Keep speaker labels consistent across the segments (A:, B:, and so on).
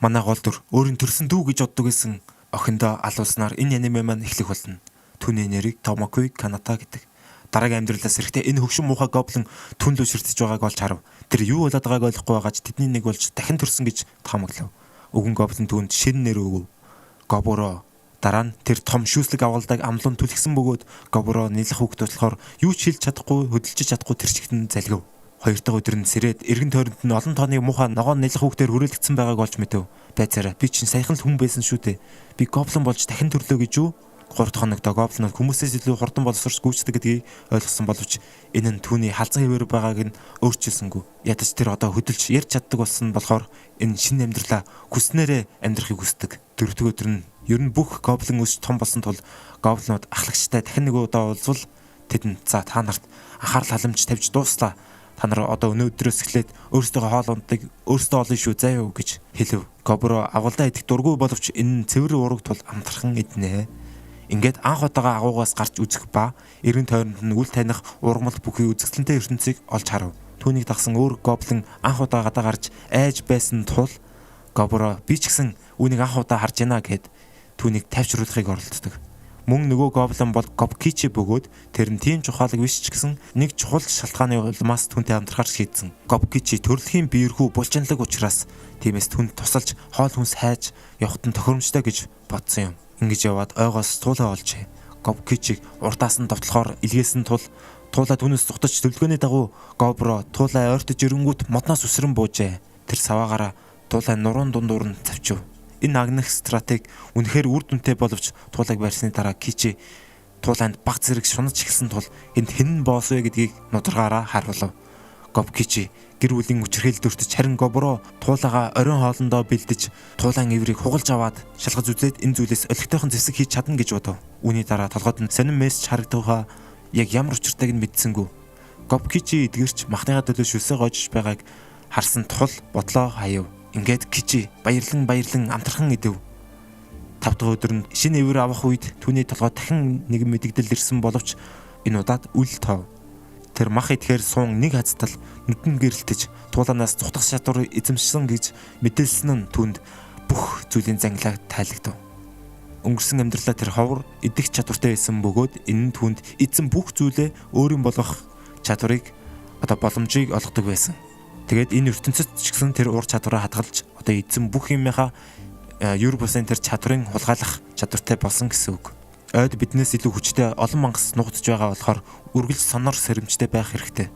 A: Манай гол дүр өөрийн төрсөн дүү гэж боддог гэсэн охиндоо алууснаар энэ аниме маань эхлэх болно. Түүний нэрийг Томоко Каната гэдэг. Дараагийн амьдралаас эрэхтэй энэ хөгшин муухай гоблин түн лөө ширтэж байгааг олж харав. Тэр юу болоод байгааг ойлгохгүй байгааж тэдний нэг болж дахин төрсөн гэж таамаглав. Өгөн гоблин түүнд шин нэр өгөв. Гоборо. Дараа нь тэр том шүүслэг авалдаг амлуун түлхсэн бөгөөд Гоборо нийлэх хүүхд болохоор юу ч хэлж чадахгүй, хөдөлж чадахгүй тэр чигтэн залгив. Хоёр дахь өдөр нь сэрээд эргэн тойронд нь олон тооны муухай ногоон нийлэх хүүхдээр хүрээлэгдсэн байгааг олж мэдэв. Байцаараа би чинь саяхан л хүн байсан шүү дээ. Би гоблин болж дахин төрлөө гэж юу? 3 дахь хоногт гоблинууд хүмүүсээс илүү хурдан боловсрч гүйцэтгэг гэдгийг ойлгосон боловч энэ нь түүний халзан хэвээр байгааг нь өөрчилсөнгүй. Ядаж тэр одоо хөдөлж ярьж чаддаг болсон болохоор энэ шинэ амьдралаа хүснээрээ амьдрахыг хүсдэг. 4 дахь өдөр нь ер нь бүх гоблин өсч том болсон тул гоблинууд ахлагчтай дахин нэг удаа уулзвал тэдэнд за та нарт анхаарал халамж тавьж дууслаа. Та нар одоо өнөөдрөөс эхлээд өөрсдөө хоол ундыг өөрсдөө олно шүү заа юу гэж хэлв. Гоборо авгалдаа идэх дургүй боловч энэ цэвэр ураг тул амтархан иднэ. Ингээд анх удаага агуугаас гарч үзэх ба эргэн тойронд нь үл таних ургамал бүхий үзэсгэлэнтэй ертөнцийг олж харав. Түүнийг дагсан өөр гоблин анх удаа гадаа гарч айж байсан тул Гоборо би ч гэсэн үүнийг анх удаа харж байна гэд түүнийг тавьчруулахыг оролддог. Мөн нөгөө гоблин бол Гобкичи бөгөөд тэр нь тийм чухалаг биш ч гэсэн нэг чухал шалтгааны улмаас түүнтэй хамтрахаар шийдсэн. Гобкичи төрөлхийн биерхүү булчинлаг учраас тиймээс түнд тусалж хоол хүнс хайж явахт нь тохиромжтой гэж бодсон юм. Ингэж яваад ойгоос туулаа олжээ. Гобкичиг урдаас нь довтлохоор илгээсэн тул туулаа түүнээс зугтаж төлөвлөгөөний дагуу Гоборо туулаа ойртож ирэнгүүт модноос үсрэн буужээ. Тэр саваагаараа туулаа нуруунд дундуур нь тавьчив. Энэ агнах стратеги үнэхээр үр дүнтэй боловч туулайг барьсны дараа Кичи туулайнд баг зэрэг шунаж эхэлсэн тул энд хэн босс вэ гэдгийг нударгаараа харуулв. Гобкичи гэр бүлийн үчирхэл дөртөж харин Гоборо туулайгаа оройн хоолндоо бэлдэж туулайн эврийг хугалж аваад шалгаж үзээд энэ зүйлээс олигтойхон зэвсэг хийж чадна гэж бодов. Үүний дараа толгойд нь сонин мессеж харагдаваа яг ямар учиртайг нь мэдсэнгүү. Гобкичи эдгэрч махныхаа төлөө шүлсээ гоожж байгааг харсан тул бодлоо хаяв. Ингээд Кичи баярлан амтархан идэв. 5 дахь өдөр нь шинэ эвэр авах үед түүний толгой дахин нэгэн мэдэгдэл ирсэн боловч энэ удаад үл тов. Тэр мах идэхээр суун нэг хацтал нүдэн гэрэлтэж тууланаас цутгах чадвар эзэмшсэн гэж мэдээлсэн нь түүнд бүх зүйлийн зангилааг тайлагдав. Өнгөрсөн амьдралаа тэр ховор идэх чадвартай байсан бөгөөд энэ нь түүнд эзэн бүх зүйлээ өөрийн болгох чадварыг одоо боломжийг олгодог байсан. Тэгээд энэ ертөнцид ч гэсэн тэр ур чадвараа хадгалж одоо эзэн бүх юмынхаа юр бусын тэр чадрын хулгайлах чадвартай болсон гэсэн үг. Ойд биднээс илүү хүчтэй олон мангас нуугдж байгаа болохоор үргэлж сонор сэрэмжтэй байх хэрэгтэй.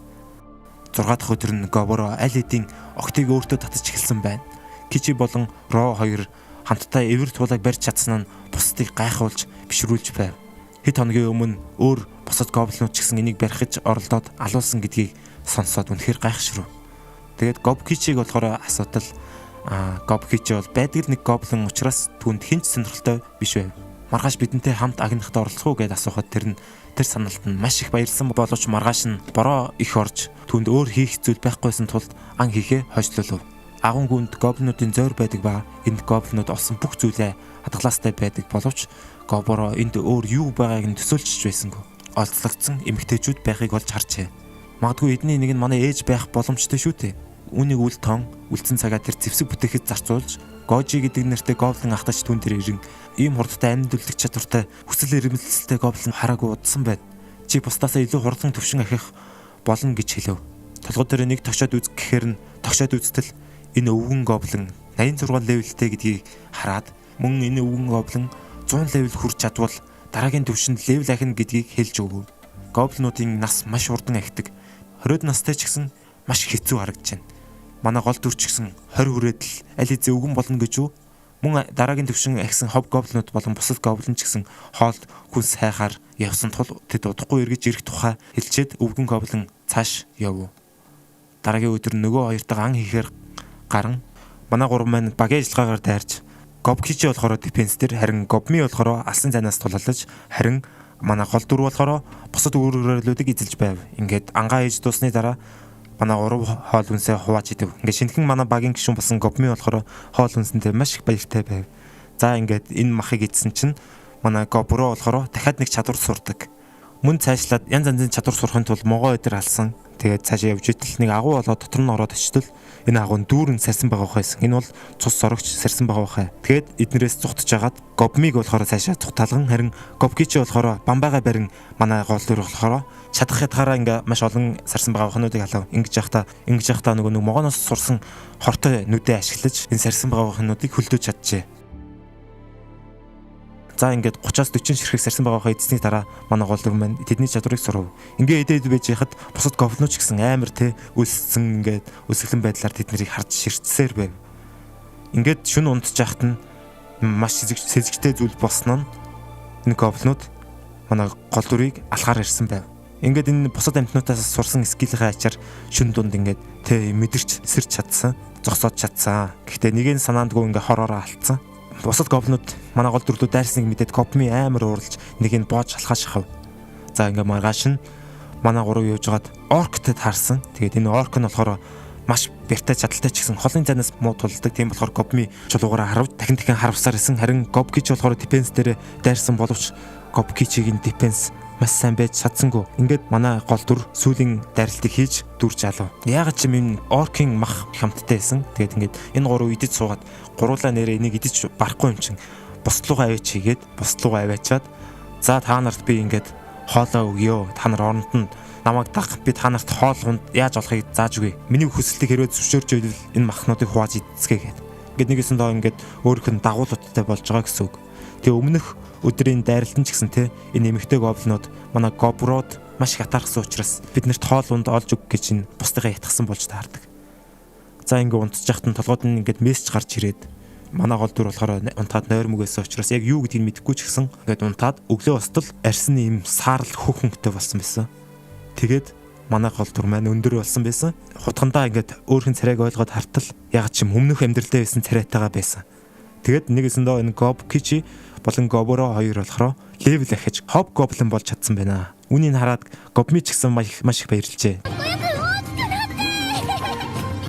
A: 6 дахь өдөр нь Гоборо аль хэдийн огтыг өөртөө татаж эхэлсэн байна. Кичи болон Ро хоёр хамтдаа эвэр туулайг барьж чадсан нь бусдыг гайхуулж бишрүүлж байв. Хэд хоногийн өмнө өөр бусад гоблинууд ч гэсэн энийг барихж оролдоод алуулсан гэдгийг сонсоод үнэхээр гайхшрав. Тэгээд Гобкичиг болохоор асуудал Гобкичи бол байдаг л нэг гоблин учраас түүнд хинч сонирхолтой биш байв. Маргааш бидэнтэй хамт агнахад оролцох уу гэд асуухад тэр саналд нь маш их баярлсан боловч маргааш нь бороо их орж түүнд өөр хийх зүйл байхгүйсэн тулд ан хийхээ хойшлуулв. Агун гүнд гоблинуудын зойр байдаг ба энд гоблинууд олсон бүх зүйлээ хадгалаастай байдаг боловч Гоборо энд өөр юу байгааг нь төсөөлж байсангүй. Олзлогдсон эмэгтэйчүүд байхыг олж харжээ. Магадгүй эдний нэг нь манай ээж байх боломжтой шүү дээ. Үүнийг үл тоон үлдсэн цагаа тэр зэвсэг бүтээхэд зарцуулж Гожи гэдэг нэртэй гоблин ахтач түн дээр ирэн ийм хурдтай амьд үлдэх чадвартай хүсэл эрмэлзэлтэй гоблин хараагүй удсан байд. Чи бусдаасаа илүү хурдан төвшин ахих болно гэж хэлв. Толгой дээр нэг тогшоод үз гэхээр нь тогшоод үзтэл энэ өвгөн гоблин 86 левелтэй гэдгийг хараад мөн энэ өвгөн гоблин 100 левел хүрч чадвал дараагийн төвшөнд левел ахина гэдгийг хэлж өгөв. Гоблинуудын нас маш хурдан ахидаг. 20 настай ч гэсэн маш хэцүү харагдаж байна. Манай гол дүр ч гэсэн 20 хүрээд л аль хэзээ өвгөн болно гэж үү? Мөн дараагийн төвшин ахисан хов гоблинууд болон бусад гоблин ч гэсэн хоол хүнс хайхаар явсан тул тэд удахгүй эргэж ирэх тухай хэлчихэд өвгөн гоблин цааш явв. Дараагийн өдөр нөгөө хоёртойгоо ан хийхээр гарan манай гурван маань багийн ажиллагаагаар дайрч Гобкичи болохоор дефенс дээр харин Гобми болохоор алсын цайнаас тулалж харин манай гол дүр болохоор бусад өөрөөрөлүүдийг эзэлж байв. Ингээд ангаа хийж дуусны дараа манай гурав хоол хүнсээ хувааж идэв. Ингээд шинэхэн манай багийн гишүүн болсон Гобми болохоор хоол хүнсэндээ маш их баяртай байв. За ингээд энэ махыг идсэн чинь манай Гоборо болохоор дахиад нэг чадвар сурдаг. Мөн цаашлаад янз янзын чадвар сурахын тулд могоо өдр алсан. Тэгээд цаашаа явж итэл нэг агуу болоод дотор нь ороод очтол энэ агуу нь дүүрэн сарсан байгаа байсан. Энэ бол цус сорогч сарсан байгаа хаа. Тэгээд эднэрээс зүхтж агаад Гобмиг болохоор цаашаа зүхталган, харин Гобкичи болохоор бамбаага барин манай гол дүр болохоор чадах ятгаараа ингээ маш олон сарсан байгаа хонуудыг халав. Ингэж явахдаа нөгөө могооноос сурсан хортой нүдээ ашиглаж энэ сарсан байгаа хонуудыг хөлдөөж чаджээ. За ингээд 30-аас 40 ширхэг сарсан байгаа хаа эзсний дараа манай гол дүр маань тэдний чадварыг сурав. Ингээ эдээд байж хахад бусад гоблинууд ч гэсэн амар өссөн ингээд өсөглөн байдлаар тэднийг харж ширтсээр байв. Ингээд шүн унтж яхад нь маш сэжигтэй зүйл болсон нь энэ гоблинууд манай гол дүрийг алхаар ирсэн байв. Ингээд энэ бусад амьтнуудаас сурсан скилийнхаа ачаар шүн дунд ингээд мэдэрч сэрч чадсан, зогсоод чадсан. Гэхдээ нэг нь санаандгүй ингээ хороороо алдсан. Бусад гоблинууд манай гол дүрлүүд дайрсныг мэдээд Гобми амар ууралж нэг нь боож алхаа шахав. За ингээ маргааш нь манай гурав явж гаад орктэй таарсан. Тэгээд энэ орк нь болохоор маш бэртэй чадaltaй ч гэсэн холын цанаас муу тулдаг. Тийм болохоор Гобми чулуугаараа харавж дахин харавсаар исэн. Харин Гобкич болохоор дефенс дээр дайрсан боловч Гобкичийн дефенс маш сайн байж чадсангүй. Ингээд манай гол дүр сүүлийн дайралтыг хийж дүрж алав. Яагаад ч юм оркийн мах хамттай байсан. Тэгээд ингээд энэ гурав идэж суугаад гуруулаа нэрээ энийг идэж барахгүй юм чинь бусдлуугаа аваач хийгээд бусдлуугаа аваачаад за та нарт би ингээд хоолоо өгье. Та нар оронд нь намайг даг. Би та нарт хоол хунд яаж олохыг зааж өгье. Миний хүсэлтийг хэрвээ зөвшөөрж ивэл энэ махнуудыг хувааж идцгээе гэд. Ингээд нэгэсэн доо ингээд өөрөх нь дагуулуудтай болж байгаа гэсэн үг. Тэгээ өмнөх өдрийн дайралтан ч гэсэн энэ эмэгтэй гоблинууд манай гоброод маш их атаархсан учраас биднэрт хоол унд олж өг гэж энэ бусдыгаа ятгсан болж таардаг. За ингээ унтж яхад нь толгойд нь ингээд мессеж гарч ирээд манай гол дүр болохоор унтаад нойрмог байсан учраас яг юу гэдгийг мэдэхгүй ч гэсэн ингээд унтаад өглөө бостол арьсны юм саарл хөхөнгөтэй болсон байсан. Тэгээд манай гол дүр маань өндөр болсон байсан. Хутгандаа ингээд өөрхөн царайг ойлгоод хартал яг ч юм өмнөх амьдралдаа байсан царайтайгаа байсан. Тэгээд нэгэсэндээ энэ Гобкичи болон Гоборо хоёр болохоор левел ахиж хоб гоблин болж чадсан байна. Үүнийг хараад Гобми ч гэсэн маш их баярлжээ.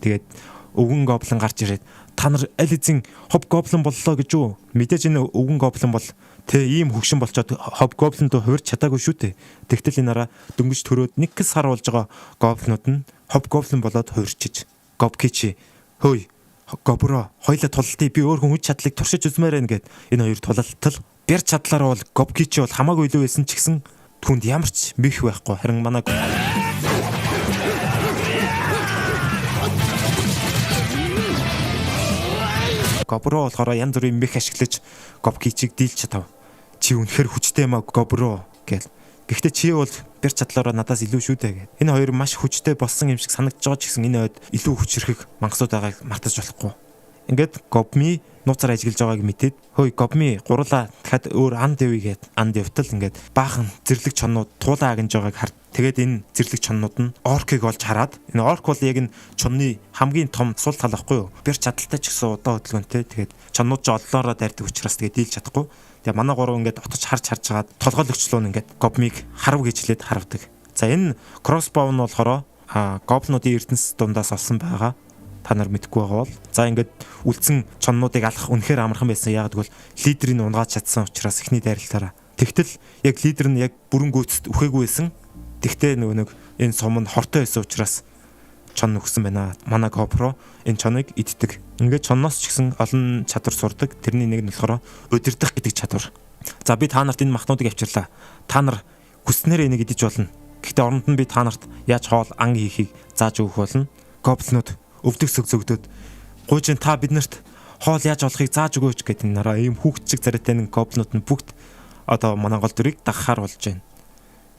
A: Тэгээд өвгөн гоблин гарч ирээд та нар аль эзэн хоб гоблин боллоо гэж үү? Мэдээж энэ өвгөн гоблин бол ийм хөгшин болчоод хоб гоблинд хувирч чадаагүй шүү дээ. Тэгтэл энэ араа дөнгөж төрөөд нэг сар болж байгаа гоблинууд нь хоб гоблин болоод хувирчиж Гобкичи хөөе Гобро хоёлаа тулалтыг би өөр хүн хүч чадлыг туршиж үзмээр байна гэд энэ хоёр тулалтал бэр чадлаараа бол Гобкичи бол хамаагүй илүү байсан ч гэсэн түнд ямар ч мэх байхгүй. Харин манай Гобро болохоор янз бүрийн мэх ашиглаж Гобкичиг дийлж чадав. Чи үнэхээр хүчтэй маа Гобро гэл. Гэхдээ чи бол бэр чадлаараа надаас илүү шүү дээ гэд. Энэ хоёр маш хүчтэй болсон юм шиг санагдаж байгаа ч гэсэн энэ ойд илүү хүчрэх мангасууд байгааг мартаж болохгүй. Ингээд Гобми нууцаар ажиглаж байгааг мэдээд хөөе Гобми гурлаа дахиад өөр анд явъя гэд анд явтал ингээд баахан зэрлэг чоннууд туулаа агнж байгааг хард. Тэгээд энэ зэрлэг чоннууд нь оркийг олж хараад энэ орк бол яг энэ чонны хамгийн том сул тал байхгүй юу? Бэр чадaltaй ч гэсэн удаа хөдөлгөөнтэй. Тэгээд чоннууд ч оллоороо дайрдаг учраас тэгээд дийлж чадахгүй. Тэгээ манай гурав ингээд отож харж хагаад толгойлогчлоо ингээд Гобмиг харав гэж хэлээд харавдаг. За энэ кроссбоу нь болохоор гоблинуудын эрдэнэс дундаас олсон байгаа. Та нар мэдгүй байгаа бол за ингээд үлдсэн чоннуудыг алах үнэхээр амархан байсан. Яг гэвэл лидерийг унгааж чадсан учраас эхний дайралтаараа. Тэгтэл яг лидер нь яг бүрэн гүйцэд үхээгүй байсан. Тэгтээ нэг энэ сум нь хортой байсан учраас чон өгсөн байна. Манай Гобро энэ чоныг иддэг. Ингээд чонноос ч гэсэн олон чадвар сурдаг. Тэрний нэг нь болохоор удирдах гэдэг чадвар. За би та нарт энэ махнуудыг авчирлаа. Та нар хүснээр энийг идэж болно. Гэхдээ оронд нь би та нарт яаж хоол ан хийхийг зааж өгөх болно. Гоблинууд өвдөг зөгдөөд гуйжин та биднэрт хоол яаж олохыг зааж өгөөч гэдэг энэ нараа ийм хүүхдчиг царайтай нэг гоблинууд нь бүгд одоо манай гол дүрийг дагахаар болж байна.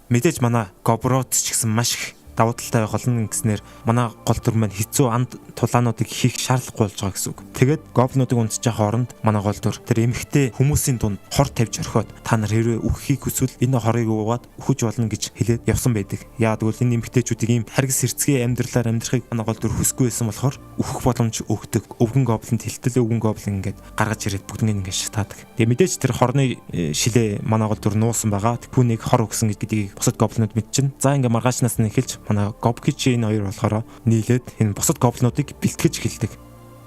A: Мэдээж манай Гоброд ч гэсэн маш их давуу талтай байх болно гэснээр манай гол дүр маань хэцүү анд тулаануудыг хийх шаардлагагүй болж байгаа гэсэн үг. Тэгээд гоблинуудыг унтчих хооронд манай гол дүр тэр эмхтэй хүмүүсийн дунд хор тавьж орхиод та нар хэрвээ үххийг хүсвэл энэ хорыг уугаад үхэж болно гэж хэлээд явсан байдаг. Яагад гэвэл энэ эмхтэйчүүдийг ийм харгас хэрцгий амьдралаар амьдрахыг манай гол дүр хүсгүй байсан болохоор үхэх боломж өгдөг. Өвгөн гоблинд хилтэл өвгөн гоблин ингээд гаргаж ирээд бүгднийг ингээд шатаадаг. Тэгээд мэдээж тэр хорны шилээ манай гол дүр нуусан байгаа. Түүнийг хор өгсөн гэдгийг бусад гоблинууд мэдчихнэ. За ингээд маргаашнаас нь эхэлж манай Гобкичи энэ хоёр болохоор нийлээд энэ бусад гоблинуудыг бэлтгэж эхэлдэг.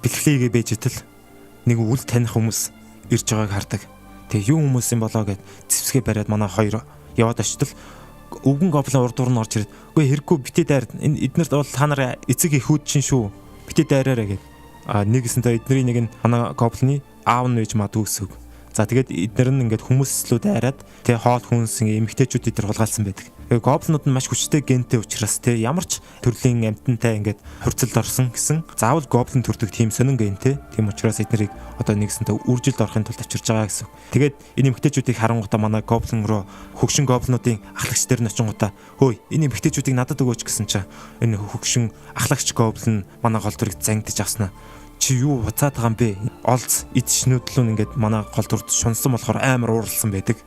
A: Бэлтгэлийгээ бэж итэл нэг үл таних хүмүүс ирж байгааг хардаг. Тэгээ юу хүмүүс юм болоо гэд зэвсгээ бариад манай хоёр яваад очтол өвгөн гоблин урд дуур нь орж ирээд үгүй хэрэггүй битээ дайр эднэрт бол та нар эцэг эхүүд чинь шүү. Битээ дайраарэ гэд. Нэгсэнтэй эдний нэг нь манай гоблины аав нь байж магадгүй гэсэн үг. За тэгээд эднэр нь ингээд хүмүүс лөө дайраад тэг хоол хүнс эмэгтэйчүүд эдэр хулгайлсан байдаг. Гоблинууд нь маш хүчтэй гентэй учраас тэг ямар ч төрлийн амьтантай ингээд хурцлд орсон гэсэн заавал гоблин төрдөг тийм сонин гентэй. Тийм учраас эднэрийг одоо нэгсэнтэй үржилд орохын тулд авчирж байгаа гэсэн. Тэгээд энэ эмэгтэйчүүдийг харангуйтаа манай гоблин руу хөгшин гоблинуудын ахлагч дээр нь очингуудаа хөөе энэ эмэгтэйчүүдийг надад өгөөч гэсэн чинь энэ хөгшин ахлагч гоблин манай гол дүрийг зангидж авснаа. Чи юу буцаад байгаа юм бэ? Олз идэж нөдлөн ингээд манай гол дүрд шунсан болохоор амар ууралсан байдаг.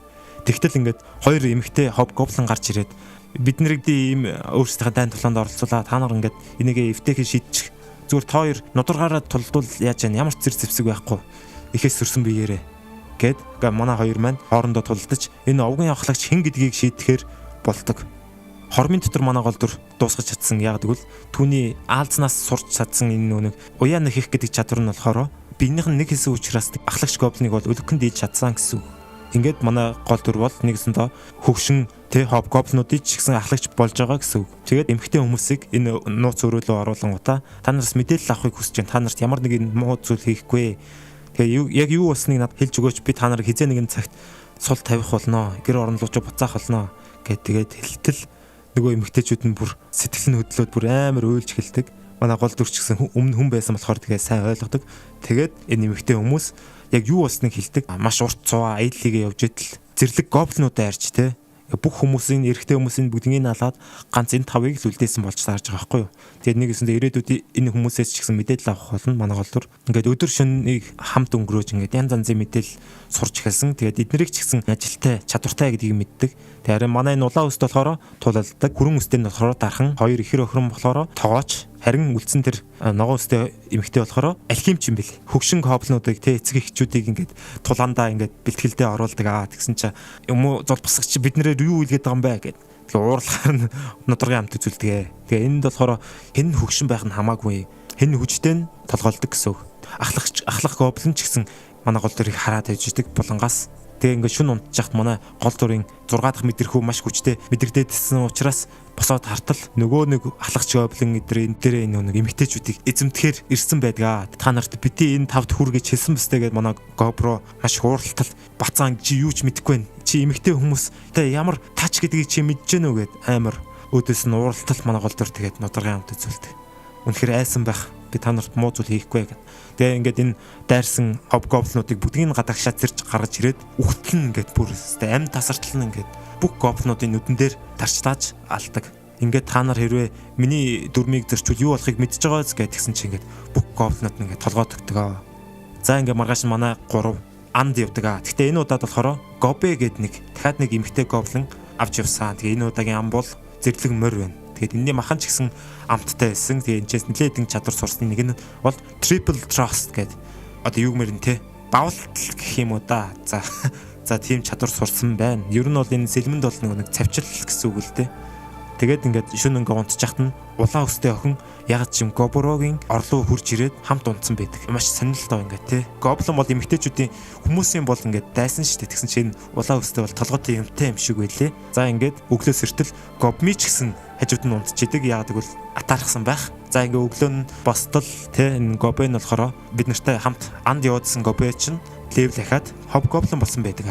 A: Тэгтэл ингээд хоёр эмэгтэй хоб гоблин гарч ирээд бид нарыг ийм өөрсдийнхээ дайн тулаанд оролцуулаа. Та нар ингээд энийгээ эвтэйхээ шийдчих. Зүгээр та хоёр нударгаараа тулдвал яаж яа ямар ч зэрэг зэвсэг байхгүй. Ихээс сөрсөн биеэрээ гэд манай хоёр маань хоорондоо тулдаж энэ овгын явахлагч хэн гэдгийг шийдэхээр болдог. Хормын дотор манай гол дүр дуусгаж чадсан. Яг гэвэл түүний аалзнаас сурч чадсан энэ нэг уяа нөхөх гэдэг чадвар нь болохоор биенийх нь нэг хэсэг учраас ахлагч гоблиныг бол өлгөн дийлж чадсан гэсэн. Ингээд манай гол дүр бол нэгсэндээ хөгшин хоб гоблинуудыг ч гэсэн ахлагч болж байгаа гэсэн үг. Тэгээд эмэгтэй хүмүүсийг энэ нууц өрөөлөө оруулангуудаа та нараас мэдээлэл авахыг хүсэж байна. Та нарт ямар нэгэн муу зүйл хийхгүй. Тэгээ яг юу болсныг надад хэлж өгөөч. Би та нарыг хизээ нэгэн цагт сул тавих болно. Гэр орон руу ч буцаах болно гэд тэгээд хэлтэл нөгөө эмэгтэйчүүд нь бүр сэтгэл нь хөдлөөд бүр амар уйлж эхэлдэг. Манай гол дүр ч гэсэн өмнө хүн байсан болохоор тэгээ сайн ойлгодог. Тэгээд энэ эмэгтэй хүмүүс яг юу болсныг хэлдэг. Маш урт цуваа аяллыг явж идэл зэрлэг гоблинуудаа арч те. Бүх хүмүүсийн эрэгтэй хүмүүсийн бүгднийг алаад ганц энэ тавыг л үлдээсэн болж таарж байгаа байхгүй юу. Тэгээд нэгэсэндээ ирээдүйд энэ хүмүүсээс ч гэсэн мэдээлэл авах болно. Манай гол дүр ингээд өдөр шөнөнийг хамт өнгөрөөж ингээд янз янзын мэдээлэл сурч эхэлсэн. Тэгээд эднэрийг ч гэсэн ажилтай, чадвартай гэдгийг мэддэг. Тэгээд харин манай энэ улаан өст болохоор тулалдаг. Хүрэн өстэй нь болохоор дархан, хоёр ихэр охин болохоор тоогооч. Харин үлдсэн тэр ногоон өстэй эмэгтэй болохоор алхимч юм бэл. Хөгшин гоблинуудыг те эцэг эхчүүдийг ингээд тулаандаа ингээд бэлтгэлдээ оруулдаг. Тэгсэн чинь юм уу зулбсагч бид нэрээр юу илгээд байгаа юм бэ гэд. Тэгээ уурлахаар нь нударгын амт үзүүлдэг. Тэгээ энд болохоор хэн хөгшин байх нь хамаагүй. Хэн хүчтэй нь толгойлдог гэсэн. Ахлах гоблин ч гэсэн манай гол дүрийг хараад байж идэг булангаас. Тэгээ ингээд шүн унтчихт манай гол дүрийн 6 дахь мэдрэхүү маш хүчтэй мэдрэгдээдсэн учраас босоод хартал нөгөө нэг ахлагч гоблин энэ дээрээ нэг эмэгтэйчүүдийг эзэмтгэхээр ирсэн байдгаа. Та нарт бити энэ тавд хүргэж хэлсэн бэстэй гэд манай гобро маш хууралтал бацаан чи юу ч мэдэхгүй байна. Чи эмэгтэй хүмүүс тэ ямар тач гэдгийг чи мэдэж гэнэ үү гэд амар өөдөөс нь ууралтал манай гол дүр тэгээд нударгын амт үзүүлдэг. Үнэхээр айсан байх. Би та нарт муу зүйл хийхгүй гэд. Тэгээ ингээд энэ дайрсан хобгоблинуудыг бүгдийг нь гадагшаа зэрж гаргаж ирээд үхтэл нь ингээд бүр амь тасартал нь ингээд бүх гоблинуудын нүдэн дээр тарчтааж алдаг. Ингээд та нар хэрвээ миний дүрмийг зөрчүүл юу болохыг мэдж байгааз гэдгсэн чинь ингээд бүх гоблинууд нь ингээд толгооддаг. За ингээд маргааш манай 3 анд явдаг. Гэхдээ энэ удаад болохоор гобе гэд нэг дахиад нэг эмэгтэй гоблин авч явсан. Тэгээ энэ удаагийн ам бол зэрлэг морь байна. Тэгээд энэний махан ч гэсэн амттай байсан. Тэгээд энэчээс нэлээдэн чадвар сурсны нэг нь бол triple trust гэдэг. Одоо юу гэмээр нь те давалтал гэх юм уу да. За тийм чадвар сурсан байна. Ер нь бол энэ сэлмэнд бол нэг цавчил гэсэн үг л те. Тэгээд ингээд шөнө ингээ унтчихт нь улаан өстэй охин ягд чим гоборогийн орлоо хурж ирээд хамт унтсан байдаг. Маш сонирхолтой ингээ те. Гоблин бол эмэгтэйчүүдийн хүмүүсийн бол ингээ дайсан штэ. Тэгсэн чинь улаан өстэй бол толгойтой юмтай юм шиг байлээ. За ингээд өглөөс эртэл гобми ч гэсэн хажууд нь унтчихэдэг. Ягд гэвэл атаархсан байх. За ингээ өглөө нь бостол те энэ гобе нь болохоор бид нартай хамт анд явуулсан гобе чинь левел дахиад хоб гоблин болсон байдаг.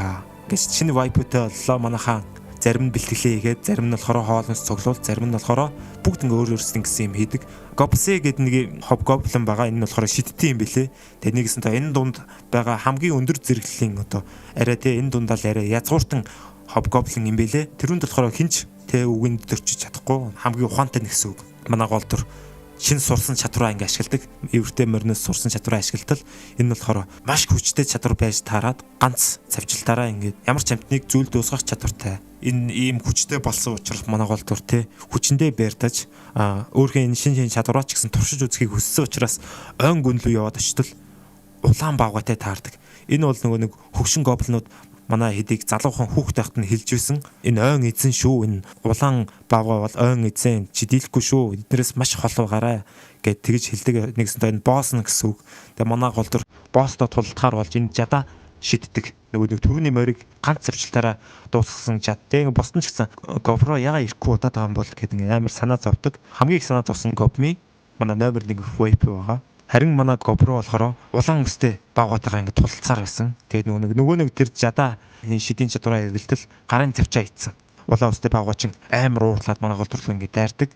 A: Ингээд шинэ вайпутай боллоо манайхаа. Зарим нь бэлтгэлээ хийгээд, зарим нь болохоор хоолноос цуглуул, зарим нь болохоор бүгд ингээ өөр өөрсдийн гэсэн юм хийдэг. Гобсе гэдэг нэг хоб гоблин байгаа. Энэ нь болохоор шидтийн юм бэлээ. Тэгээ нэгсэн та энэ дунд байгаа хамгийн өндөр зэрэглэлийн одоо арай те энэ дундаа л арай язгууртан хоб гоблин юм бэлээ. Тэрүүнд болохоор хинч те үгэнд дөрчиж чадахгүй хамгийн ухаантай нэгсэн үг. Манай гол төр шин сурсан чадвараа ингээ ашигладаг. Эвэртэй мориноос сурсан чадвараа ашигладал энэ нь болохоор маш хүчтэй чадвар байж таарад ганц цавчилтаараа ингээ ямар ч амтныг зүйл дуусгах чадвартай. Энэ ийм хүчтэй болсон учраас манай гол дүр те хүчэндээ байртаж өөрхөн энэ шин чадвараа ч гэсэн туршиж үзхийг хүссэн учраас ойн гүнлүү яваад очтол улаан бавгатай таардаг. Энэ бол нөгөө нэг хөгшин гоблинууд манай хэдийг залуухан хүүхд тахт нь хэлж байсан. Энэ ойн эзэн шүү. Энэ улаан бавга бол ойн эзэн. Чи дийлэхгүй шүү. Эднэрээс маш хол байгаарай гэд тэгж хэлдэг. Нэгсэнтэй энэ босс нь гэсэн үг. Тэгээ манай гол төр босстой тулдахаар болж энэ жада шиддэг. Нөгөө нэг түрүүний морийг ганц завчлаараа дуусгасан чад. Тэгээ босдон ч гэсэн GoPro яга ирэхгүй удаад байгаа юм бол гэдэг ингээ амар санаа зовдөг. Хамгийн их санаа зовсон GoPro манай номер 1 Vape байгаа. Харин манай GoPro болохоор улаан өстэй баагаатайгаа ингээ тулалцаар байсан. Тэгээд нөгөө нэг тэр жадаа шидийн чадвараа эргэлтэл гарын завчаа ийцсэн. Улаан өстэй баагаа чинь амар уурлаад манай голдурлаа ингээ дайрдаг.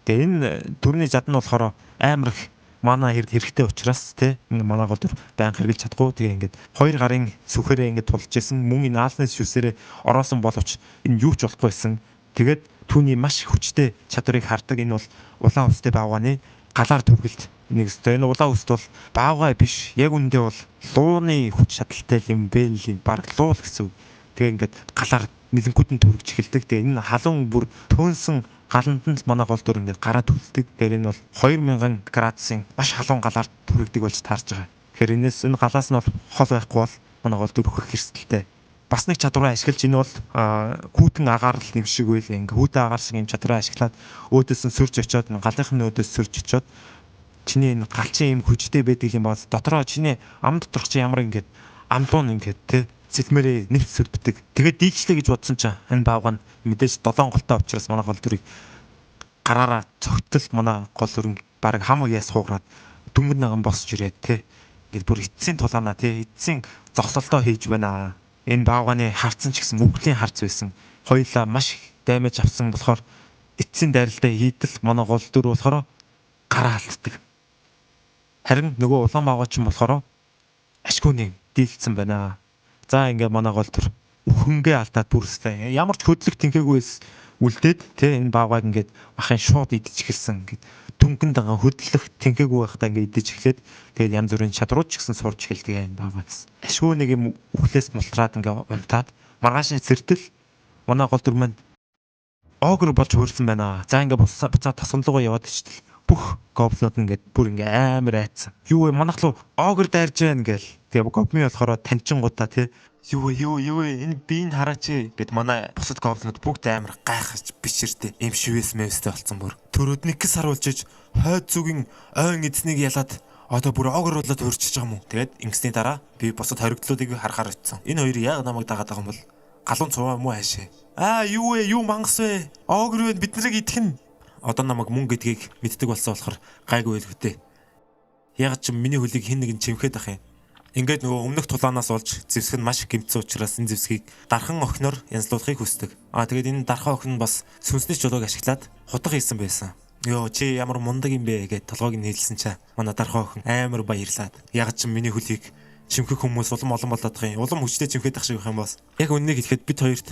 A: Тэгээ энэ төрний жад нь болохоор амар их манай хэрэгтэй учраас те ингээ манай голдур байнга хэрглэж чадахгүй. Тэгээ ингээд хоёр гарын сүхээрээ ингээ тулж исэн. Мөн энэ аалны шүсээрээ ороосон боловч энэ юу ч болохгүй байсан. Тэгээд түүний маш хүчтэй чадварыг хардаг. Энэ бол улаан өстэй баагааны галаар төргөлт нэг өстэй. Энэ улаан өст бол баагаа биш. Яг үндэ бол лууны хүч чадалтай юм бэ л баг луу л гэсэн үг. Тэгээ ингээд галаар нэлэнгүүд нь төрөж эхэлдэг. Тэгээ энэ халуун бүр төөнсөн галанд нь манай гол дөр ингээд гараа төлдөг. Тэгэхээр энэ бол 2000 градусын маш халуун галаар төрөгдөг болж таарж байгаа. Тэгэхээр энэс энэ галаас нь бол хол байхгүй бол манай гол дөр өгөх хэрсэлтэй. Бас нэг чадвараа ашиглаж энэ бол хүүтэн агаар л юм шиг үйл ингээ хүүтэн агаар шиг юм чадвараа ашиглаад өөдөөс нь сөрж очиод галынхны өөдөөс сөрж очиод чиний энэ галчин юм хүчтэй байдаг юм бол дотроо чиний ам доторх чи ямар ингээд амлуун ингээд те сэлмэрээ нэвс сөлбдөг. Тэгээд дийлчлээ гэж бодсон чинь энэ баавга нь мэдээж 7 голтой учраас манай гол дөрийг гараараа цогтол манай гол өрн баг хамаг яс хуугараад дүнгийн наган босч ирээд те ингээд бүр эцсийн тулаанаа те эцсийн зогсолтоо хийж байна. Энэ баавганы харцсан ч гэсэн мөнгөлийн харц байсан. Хоёулаа маш их даймаж авсан болохоор эцсийн дайралтай хийдэл манай гол дөр болохоор гараа алддаг. Харин нөгөө улаан баавга ч юм болохоор ашгүй нэг дийлцсэн байна. За ингээ манай гол төр өхөнгөө алдаад бүрстэй. Ямар ч хөдлөх тэнхээгүйс үлдээд те энэ баавгаг ингээд махын шууд идэж эхэлсэн. Ингээд дүнгийн дагаа хөдлөх тэнхээгүй байхдаа ингээд идэж эхлээд тэгээд янз бүрийн чадрууд ч гэсэн сурж эхэлдэг энэ баавгаас. Ашгүй нэг юм үхлээс мултраад ингээ унтаад маргааш зэртэл манай гол төр маань огр болж хөрсөн байна. За ингээ буцаа тасгалуугаа яваад ичтэл бүх гоблинууд ингээд бүр ингээ амар айцсан. Юу вэ манайх руу огр дайрж байна гээл. Тэгээ гоблин болохоор танчингуудаа тий юу энэ биеийг хараач гэд манай бусад гоблинууд бүгд амар гайхаж биширтэй юм шивээс мэвстэй болсон бүр. Төрөөд нэг сар болжиж хойд зүгийн ойн эдснийг ялаад одоо бүр огр болоод хөрчиж байгаа юм уу. Тэгээд ингэсний дараа би бусад хоригдлуудыг харахаар очсон. Энэ хоёр яг намайг дагаад байгаа юм бол галуун цуваа юм уу хаашаа. Юу вэ? Юу мангас вэ? Огр вэ? Бид нарыг идэх нь. Одоо намайг мөн гэдгийг мэддэг болсон болохоор гайгүй байлгүй. Яг ч миний хөлийг хэн нэгэн чимхэд ах юм. Ингээд нөгөө өмнөх тулаанаас олж зэвсэг нь маш гэмтсэн учраас энэ зэвсгийг дархан охиноор янзлуулахыг хүсдэг. Тэгээд энэ дархан охин нь бас сүнсний чулууг ашиглаад хутга хийсэн байсан. Йоо чи ямар мундаг юм бэ гэд толгойг нь хэлсэн чаа. Манай дархан охин амар баярлаад. Яг ч миний хөлийг чимхэх хүмүүс улам болоод байгаа юм. Улам хүчтэй чимхэд ах шиг байх юм бас. Яг үннийг хэлэхэд бид хоёрт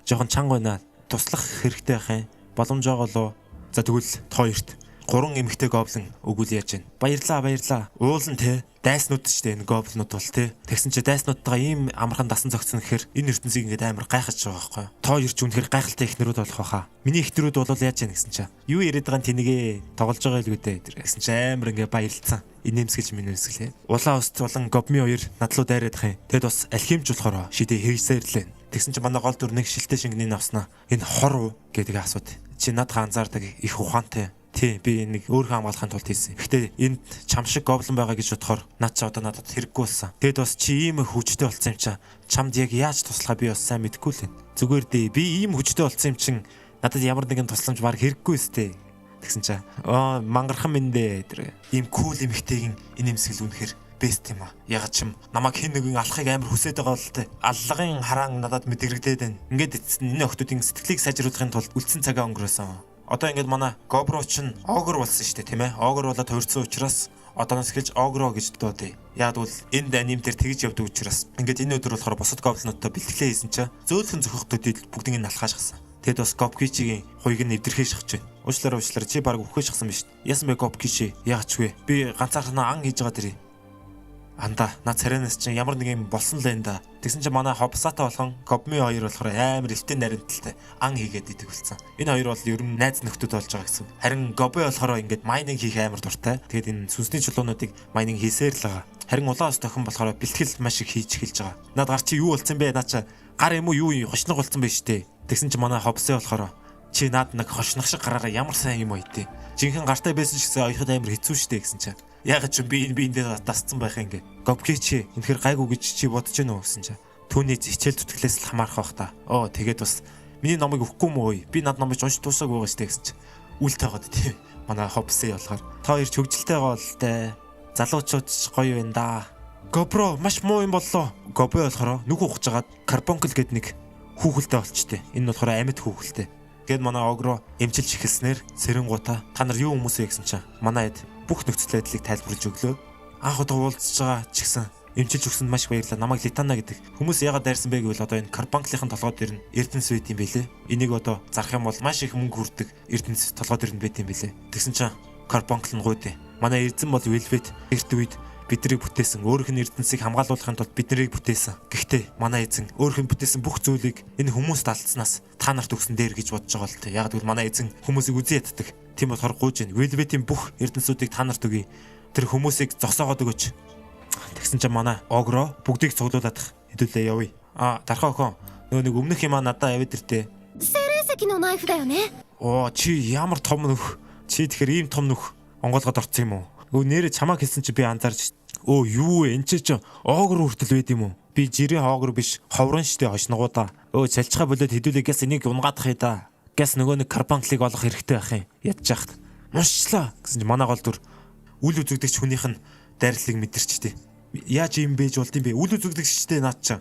A: жоохон чанга байна. Туслах хэрэгтэй ах юм. Боломж байгаа лөө. За тэгвэл хоёрт 3 эмэгтэй гоблин өгүүл яаж байна. Баярлаа. Уулан те дайснууд ч те энэ гоблинууд бол те. Тэгсэн чи дайснуудтайгаа ийм амархан дасан зогцсон гэхээр энэ ертөнцийг ингээд амар гайхаж байгаа байхгүй. Тоо ирч үнэхээр гайхалтай ихнэрүүд болох байхаа. Миний ихнэрүүд бол яаж яана гэсэн чи. Юу яриад байгаа нь тэнийгээ тоглож байгаа л үедээ гэсэн чи амар ингээд баярлцсан. Инээмсгэлж минээмсгэлээ. Улаан өст болон гобми хоёр надлуу дайраад ах юм. Тэгэд бас алхимж болохоор шидэ хийсэрлээ. Тэгсэн чи манай гол дүр нэг шилтэй шингэний авснаа. Энэ хор уу гэдэг асууд. Чи надад анзаардаг их ухаантай. Тий би нэг өөрийнхөө хамгаалахын тулд хийсэн. Гэхдээ энд чам шиг гоблин байгаа гэж бодохоор над чи одоо надад хэрэггүй болсон. Тэгэд бас чи ийм хүчтэй болсон юм чам. Чамд яг яаж туслахаа би бас сайн мэдэхгүй л байна. Зүгээр дээ би ийм хүчтэй болсон юм чин надад ямар нэгэн тусламж баг хэрэггүй өстэй. Тэгсэн чи мангархан минь дээ тэр. Ийм кул эмхтэйгэн инээмсгэл үнэхэр бест юм а. Яг ч юм намайг хэн нэгэн алахыг амар хүсээд байгаа л те. Аллагын хараан надад мэдэрэгдээд байна. Ингээд энэ охтуудын сэтгэлийг сайжруулахын тулд үлдсэн цагаа өнгөрөөсөн. Одоо ингээд манай гобро чинь огр болсон шүү дээ тийм ээ. Огр болоод хувирсан учраас одооноос эхэлж огро гэж дуудъя. Яг бол энд анимтэр тэгж явдаг учраас ингээд энэ өдөр болохоор босод гоблинуудтай бэлтгэлээ хийсэн чинь зөөлхөн зөхөхтүүдийг бүгднийг нь алхаж гасан. Тэгэд бас Гопкичигийн хуйг нь эвдэрхээ шахаж байна. Уучлаарай чи баг үхэж шахсан биз дээ. Яасан бэ Гопкичи? Яач вэ? Би ганцаархнаа ан хийж байгаа дэрий. Анда над царинаас чинь ямар нэг юм болсон л энэ да. Тэгсэн чинь манай хобсата болгон Гобми хоёр болохоор амар элтэн нарийнталтай ан хийгээд идэг болсон. Энэ хоёр бол ер нь найз нөхдөд болж байгаа гэсэн. Харин Гоби болохоор ингээд майнинг хийх амар дуртай. Тэгээд энэ сүнсний чулуунуудыг майнинг хийсээр л байгаа. Харин улаан ус тохин болохоор бэлтгэл маш их хийж эхэлж байгаа. Наад гар чи юу болсон бэ? Наа чи гар юм уу юу хошног болсон бэ штэ. Тэгсэн чинь манай хобсээ болохоор чи наад нэг хошног шиг гараараа ямар сайн юм уу итэ. Жинхэнэ гартай байсан ч гэсэн оёход амар хэцүү штэ гэсэн чинь. Яг ч би эндээ дасцсан байх ингээ. Говки чи энэхэр гайгүй гэж чи бодож гэнэ үү гэсэн чи. Түүний хичээл зүтгэлээс л хамаарах бах та. Тэгээд бас миний номыг өгөхгүй мүү ой. Би над номыг уншиж дуусаагүй байгаа штэ гэсэн чи. Үл таагаад тийм. Манай хобсээ болохоор. Та хоёр ч хөвгөлтэй гоолтэй. Залуучууд ч гоё байна да. GoPro маш муу юм боллоо. GoPro болохоор нүх ухаж агаад карбонкл гэд нэг хүүхэлтэй болчтой. Энэ болохоор амьд хүүхэлтэй. Гэт манай огро эмчилж эхэлснээр сэрэнгуута та нар юу хүмүүс вэ гэсэн чинь манай эд бүх нөхцөл байдлыг тайлбарлаж өглөө. Анх удаа уулзж байгаа ч гэсэн эмчилж өгсөнд маш баярлалаа. Намайг Литана гэдэг. Хүмүүс яагаад дайрсан бэ гэвэл одоо энэ карбонклын толгой дээр нь Эрдэнэс байт юм бэлээ. Энийг одоо зарах юм бол маш их мөнгө хүрдэг Эрдэнэс толгой дээр нь байт юм бэлээ. Тэгсэн чинь карбонкл нь гуйд. Манай эзэн бол Велвет эрт үед биднийг бүтээсэн. Өөрийнх нь Эрдэнэсийг хамгаалуулахын тулд биднийг бүтээсэн. Гэхдээ манай эзэн өөрийнх нь бүтээсэн бүх зүйлийг энэ хүмүүст алдснаас та нарт өгсөн дээр гэж бодож байгаа л тэ. Яг гэвэл манай эзэн хүмүүсийг үзэн яддаг. Тийм болохоор гуйж байна. Велветийн бүх Эрдэнэсүүдийг та нарт өгье. Тэр хүмүүсийг зогсоогоод өгөөч. Тэгсэн чинь манай огро бүгдийг цуглуулад хэдүүлээ явъя. Дархаа охин. Нөгөө нэг өмнөх юм надаа яваад иртээ.
B: Сэрээсэкино найф да ёне.
A: Чи ямар том нөх. Чи тэгэхээр ийм том нөх онгоолгоод орсон юм уу? Нэрээ чамаа хэлсэн чи би анзаарч. Юу вэ? Энд чи огро хүртэл байд юм уу? Би жирийн огро биш, ховрон штэ хошногоо да. Цалчгаа болоод хэдүүлээ гэс энийг унгаадах юм да. Гэс нөгөө нэг карбонклыг олох хэрэгтэй байх юм. Ядж яхад. Уншчлаа гэсэн чи манай гол дүр үл үзэгдэгч хүнийх нь дайрлалыг мэдэрчтэй. Яаж юм бэж болд юм бэ? Үл үзэгдэгчтэй наад чам.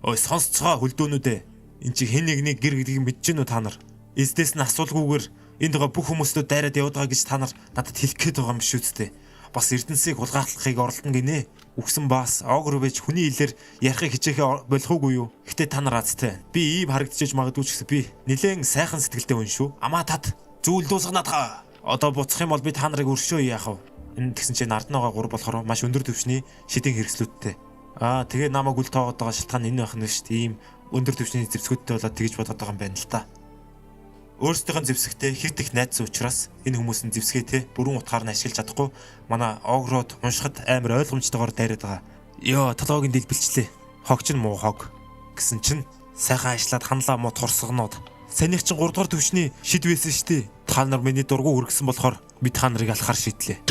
A: Сонсцгоо хөлдөөнүүдээ. Энд чи хэн нэгний гэр гэдгийг мэдэж гэнэ үү та нар? Эздээс нь асуулгүйгээр энд байгаа бүх хүмүүстөө дайраад яваад байгаа гэж та нар надад хэлэх гээд байгаа юм биш үсттэй. Бас Эрдэнэсийг хулгайлахыг оролдоно гинэ. Үгсэн бас огр байж хүний хэлээр ярихыг хичээхээ болохгүй юу? Гэтэ та нар азтай. Би ийм харагдчихж магадгүй ч гэсэн би нэлээд сайхан сэтгэлтэй хүн шүү. Амаа тат зүйл дуусганаад хаа. Одоо буцах юм бол би та нарыг өршөө яах вэ? Энэ тэгсэн чинь нард байгаа 3 болохоор маш өндөр түвшний шидийн хэрэгслүүдтэй. Тэгээ намайг үл тоогоод байгаа шалтгаан энэ байх нь шүү дээ. Ийм өндөр түвшний зэвсгүүдтэй болоод тэгж бодоод байгаа юм байна л та. Өөрсдийнх нь зэвсэгтэй хит их найдсан учраас энэ хүмүүс нь зэвсгээтэй бүрэн утгаар нь ашиглаж чадахгүй манай огроод уншихад амар ойлгомжтойгоор дайраад байгаа. Толгойг дэлбэлчлээ. Хогч нь муу хог гэсэн чинь сайхан ажиллаад ханлаа мод хорсгоноод санийх чинь 3 дугаар төвшний шид байсан штэ. Та нар миний дургу өргөсөн болохоор би та нарыг алхаар шийдлээ.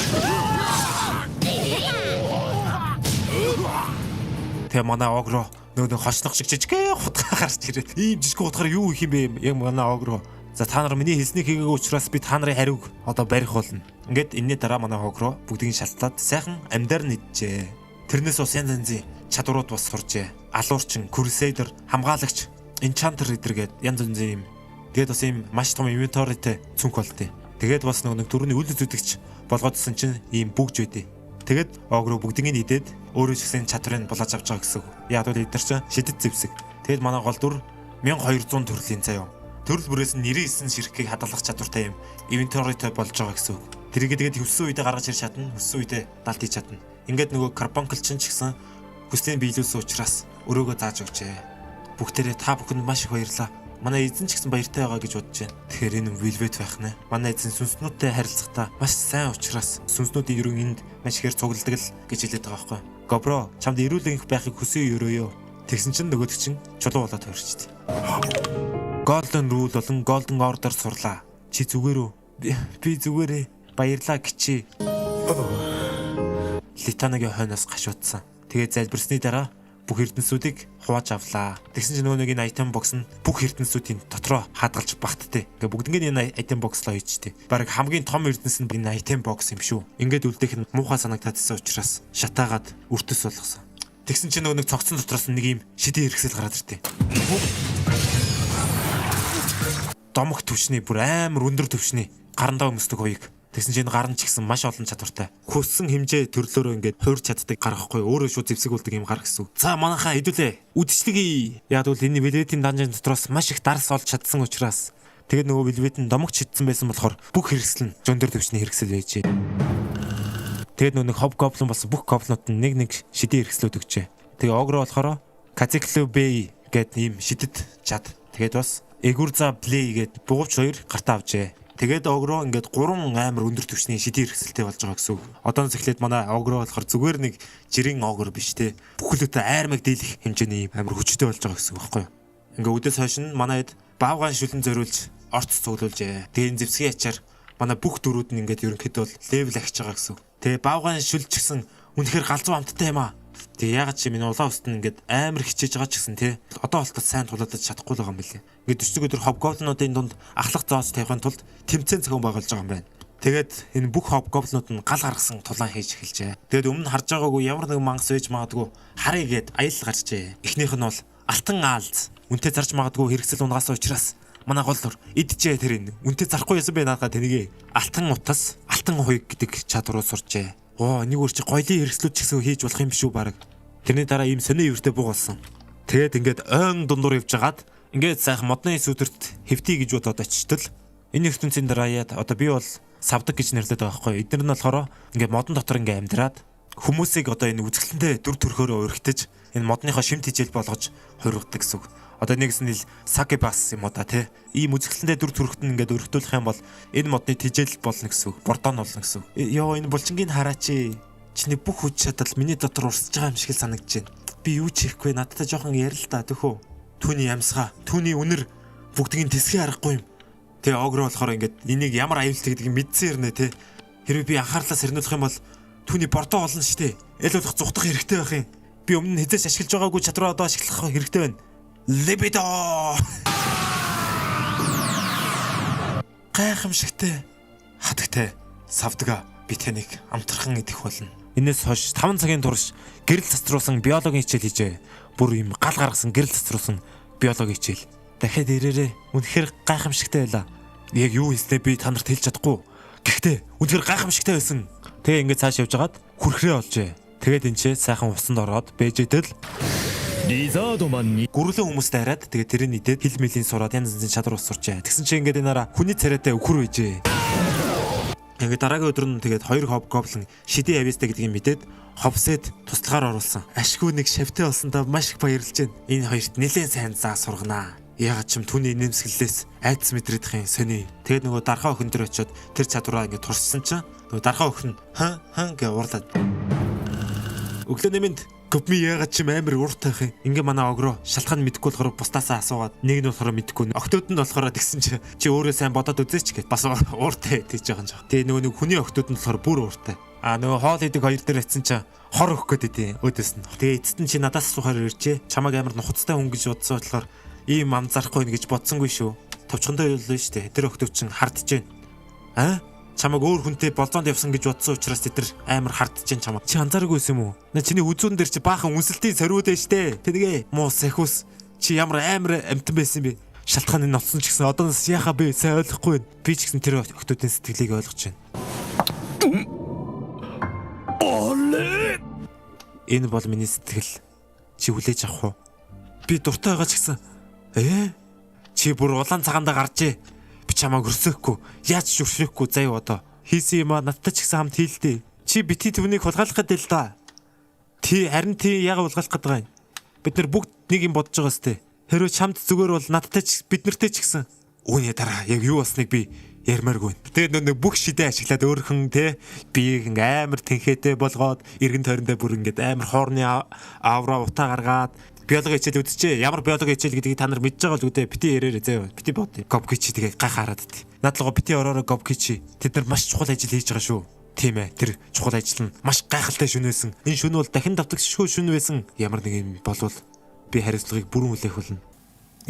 A: Тэгээ манай огро нөгөө хошнох шиг жижиг хутгаа гарч ирээд ийм жижиг хутгаар юу их юм бэ? Яг манай огро. За та нар миний хэлснийг хийгээгүй учраас би та нарын хариуг одоо барих болно. Ингээд энэний дараа манай огро бүгдийг шалтлаад сайхан амьдаар нэджээ. Тэрнээс ус янз янзын чадварууд бас сурчээ. Алуурчин, крусейдер, хамгаалагч, энчантер гэдэргээд янз янзын юм. Тэгээд бас ийм маш том инвентаритэй цүнх болтыг. Тэгээд бас нэг төрөний үл үзэгдэгч болгоодсэн чинь ийм бүгж байдیں۔ Тэгээд огро бүгдийг нь идээд өөрөө ч гэсэн чадрыг булааж авч байгаа гэсэн. Яг бол эдгээр чинь шидэт зэвсэг. Тэгээд манай гол дүр 1200 төрлийн заяа. Төрөл бүрээс нь 99 ширхгийг хадгалах чадвартай юм инвентаритэй болж байгаа гэсэн. Тэрийг тэгээд хүссэн үедээ гаргаж ирж чадна, хүссэн үедээ далд хийж чадна. Ингээд нөгөө карбонкл чинь ч гэсэн хүслийн биелүүлсэн учраас өрөөгөө зааж өгчээ. Бүгдээрээ та бүхэнд маш их баярлалаа. Манай эзэн ч гэсэн баяртай байгаа гэж бодож байна. Тэгэхээр энэ Velvet байх нэ. Манай эзэн сүнснүүдтэй харилцахдаа маш сайн учраас сүнснүүдийн ерөн энд маш ихээр цугладаг л гэж хэлээд байгаа байхгүй. GoPro чамд эрүүлэнх байхыг хүсэе өрөөё. Тэгсэн чинь нөгөөд чинь чулуу болоод төрчихтэй. Golden Rule болон Golden Order сурлаа. Чи зүгээр үү? Би зүгээрээ. Баярлаа гिचээ. Литанагийн хойноос гашуудсан. Тэгээ залбирсны дараа бүх эрдэнэсүүдийг хувааж авлаа. Тэгсэн чинь нөгөө нэг энэ item box нь бүх эрдэнэсүүдийн дотроо хадгалж багтдээ. Ингээ бүгднийг энэ item box-лоо хийчтэй. Бараг хамгийн том эрдэнэс нь энэ item box юм шүү. Ингээд үлдээх нь муухай санагдаадсэн учраас шатаагаад өртөс болгосон. Тэгсэн чинь нөгөө нэг цогцсон дотроос нэг юм шидийн хэрэгсэл гараад иртээ. Домог төвшний бүр амар өндөр төвшний гарандаа өмсдөг уяг. Тэгсэн чинь гар нь ч гэсэн маш олон чадвартай. Хүссэн хэмжээ төрлөөрөө ингээд хуурч чаддаг гарахгүй өөрөө шууд зэвсэгүүлдэг юм гар гэсэн. За манайхаа хэдүүлээ. Үдшилгий. Яг бол энэ Velvet-ийн данжин дотроос маш их дарс олж чадсан учраас тэгээд нөгөө Velvet-ийн домогч хитсэн байсан болохоор бүх хэрэгсэл нь өндөр төвшний хэрэгсэл байжээ. Тэгээд нөгөө хоб гоблин болсон бүх гоблинууд нь нэг шидийн хэрэгслүүд өгчээ. Тэгээ огро болохоор Kazeklo Bay гэдэг ийм шидэт чад. Тэгээд бас Egurza Play гээд бугууч 2 гартаа авчээ. Тэгээд огро ингээд 3 амар өндөр түвшний шидийн хэрэгсэлтэй болж байгаа гэсэн үг. Одоос эхлээд манай огро болохоор зүгээр нэг жирийн огр биш те. Бүхлөтөө айрмаг дийлэх хэмжээний амар хүчтэй болж байгаа гэсэн үг байхгүй юу? Ингээд өдөөс хойш нь манайд баавгаан шүлэн зориулж орц цуглуулжээ. Тэгээд зэвсгийн ачаар Манай бүх дөрүүд нь ингээд ерөнхийдөө бол левел ахиж байгаа гэсэн. Тэгээ баавгаан шүлж гисэн үнэхээр галзуу амттай юм аа. Тэгээ ягаад чи миний улаан устн ингээд амар хичээж байгаа ч гэсэн те. Одоо болтол сайн тулаадаж чадахгүй л байгаа юм билээ. Ингээд 40 өдөр хобгоблинуудын дунд ахлах зооц тавихын тулд тэмцээн зохион байгуулж байгаа юм байна. Тэгээд энэ бүх хобгоблинууд нь гал гаргасан тулаан хийж эхэлжээ. Тэгээд өмнө харж байгаагүй ямар нэгэн мангас байж магадгүй харъя гэд аялал гарчжээ. Эхнийх нь бол алтан аалз. Үнтэй зарж магадгүй хэрэгсэл унгаас учраас манай голлор идчихээ тэр энэ. Үнтэй зарахгүй ясан бэ наадаа тэнийгээ. Алтан утас, алтан хуйг гэдэг чадваруу сурчээ. Нэг өөр чи гоёлын хэрэгслүүд ч гэсэн хийж болох юм биш үү баг. Тэрний дараа ийм сони ивэртэй буугалсан. Тэгээд ингээд ойн дундуур явж хагаад ингээд сайхан модны сүдэрт хэвтий гэж бодоод очтол энэ ертөнцийн дараад одоо би бол савдаг гэж нэрлэдэг байгаа байхгүй. Эдгээр нь болохоор ингээд модон дотор ингээд амьдраад хүмүүсийг одоо энэ үзэсгэлэнтэй дүр төрхөөрөө өргөтөж энэ модныхоо шимт хижээл болгож хувиргадаг гэсэн үг. Одоо нэгс нь сакебас юм уу та тий. Ийм үзэсгэлэнтэй дүр төрхөд нь ингээд өргөтүүлэх юм бол энэ модны тижээл болно гэсэн үг. Бордон болно гэсэн үг. Йоо энэ булчингийн хараач. Чиний бүх хүч чадал миний дотор урсж байгаа юм шиг л санагдаж байна. Би юу ч хийхгүй надтай жоохон ярил л та төхөө. Түүний ямсгаа, түүний үнэр бүгдгийн тэсгээ харахгүй юм. Тэгээ огроо болохоор ингээд энийг ямар аюултай гэдгийг мэдсэн хэрнээ те. Хэрвээ би анхаарлаа сэрнүүлэх юм бол түүний бордоо олно штэ. Аль болох зүхтах хэрэгтэй байх юм. Би өмнө нь хизээш ашиглаж байгаагүй чадвараа одоо ашиглах хэрэгтэй байна. Либидо. Гайхамшигтай. Хатагтай. Савдгаа би таныг амтрхан идэх болно. Энээс хойш 5 цагийн турш гэрэл цацруулсан биологийн хичээл хийжээ. Бүр юм гал гаргасан гэрэл цацруулсан биологийн хичээл. Дахиад ирээрээ. Үнэхээр гайхамшигтай байлаа. Яг юу хийснээ би та нарт хэлж чадахгүй. Гэхдээ үнэхээр гайхамшигтай байсан. Тэгээ ингээд цааш явж хагаад хүрхрээ олжээ. Тэгээд энэ ч сайхан усанд ороод бэжэдэл гүрлэн хүмүүст хараад тэгээд тэрний идээд хил милийн сураад янз янзын чадвар ус сурчээ. Тэгсэн чинь ингээд энэ нараа хүний царайтай өхөр үйжээ. Ингээд дараагийн өдөр нь тэгээд 2 хобгоблин шидэ явьяастай гэдгийг мэдээд ховсэд туслагаар оруулсан. Ашгүй нэг шавтай болсондоо маш их баярлж байна. Энэ хоёрт нэлээд сайн заа сурганаа. Ягаад ч юм түүний нэмсгэлээс айдас мэдрээдхийн сони. Тэгээд нөгөө дархаа охин дээр очиод тэр чадвараа ингээд туршсан чинь нөгөө дархаа охин хан гэж уурлаад. Өглөө нэмэнд Көпми ягаад ч юм амар ууртай их юм. Ингээ манай огроо шалтгаан мэдэхгүй болохоор бусдаасаа асуугаад нэг нь болохоор мэдэхгүй. Октод нь болохоор тэгсэн чи өөрөө сайн бодоод үзээч гэд бас ууртай тийж байгаа юм жаа. Тэгээ нөгөө нэг хүний октод нь болохоор бүр ууртай. Нөгөө хоол идэг хоёр дээр атсан чи хор өгөх гээд идэв өөдөөс нь. Тэгээ эцэст нь чи надаас асуухаар иржээ. Чамайг амар нухацтай хүн гэж бодсон болохоор ийм ам зарахгүй нэ гэж бодсонгүй шүү. Товчхондоо яллаа штэ. Тэр октод чинь хардж байна. Чамайг өөр хүнтэй болзоонд явсан гэж бодсон учраас тэд нар амар хардж чинь чамайг. Чи анзааргүй байсан юм уу? Чиний үзүүн дээр чи баахан үнсэлтийн сариуд ээ штэ. Тэнийгээ муу сахиус чи ямар амар амтан байсан бэ? Шалтгааны ноцсон ч гэсэн одоос яхаа бэ? Сайн ойлгохгүй байна. Би ч гэсэн тэр октодын сэтгэлийг ойлгож байна. Энэ бол миний сэтгэл. Чи хүлээж авах уу? Би дуртай байгаа ч гэсэн чи бүр улаан цагаандаа гарчээ. Би чамайг өрсөхгүй. Яаж ч өршөөхгүй заяа одоо. Хийсэн юм аа надтай ч гэсэн хамт хийлдэ. Чи бити түүнийг хулгайлах гэдэг л да. Харин яагаад хулгайлах гэдэг байгаа юм? Бид нар бүгд нэг юм бодож байгаа сте. Хэрвээ чамд зүгээр бол надтай ч бид нартэй ч гэсэн. Үүний дараа яг юу болсныг би ярмааргүй. Тэгээд нэг бүх шидэ ашиглаад өөрхөн биеийг амар тэнхээтэй болгоод эргэн тойрондоо бүр ингээд амар хоорны авра утаа гаргаад биологи хичээл үзчихээ. Ямар биологи хичээл гэдгийг та нар мэдж байгаа л үдэ. Бити ярээрээ заяа. Бити бод. Гобкичи тэгээ гайхаараад ит. Надлага бити ороороо гобкичи. Тэд нар маш чухал ажил хийж байгаа шүү. Тийм ээ. Тэр чухал ажил нь маш гайхалтай шөнө байсан. Энэ шөнө бол дахин давтагшгүй шөнө байсан. Ямар нэг юм болвол би хариуцлагыг бүрэн хүлээх болно.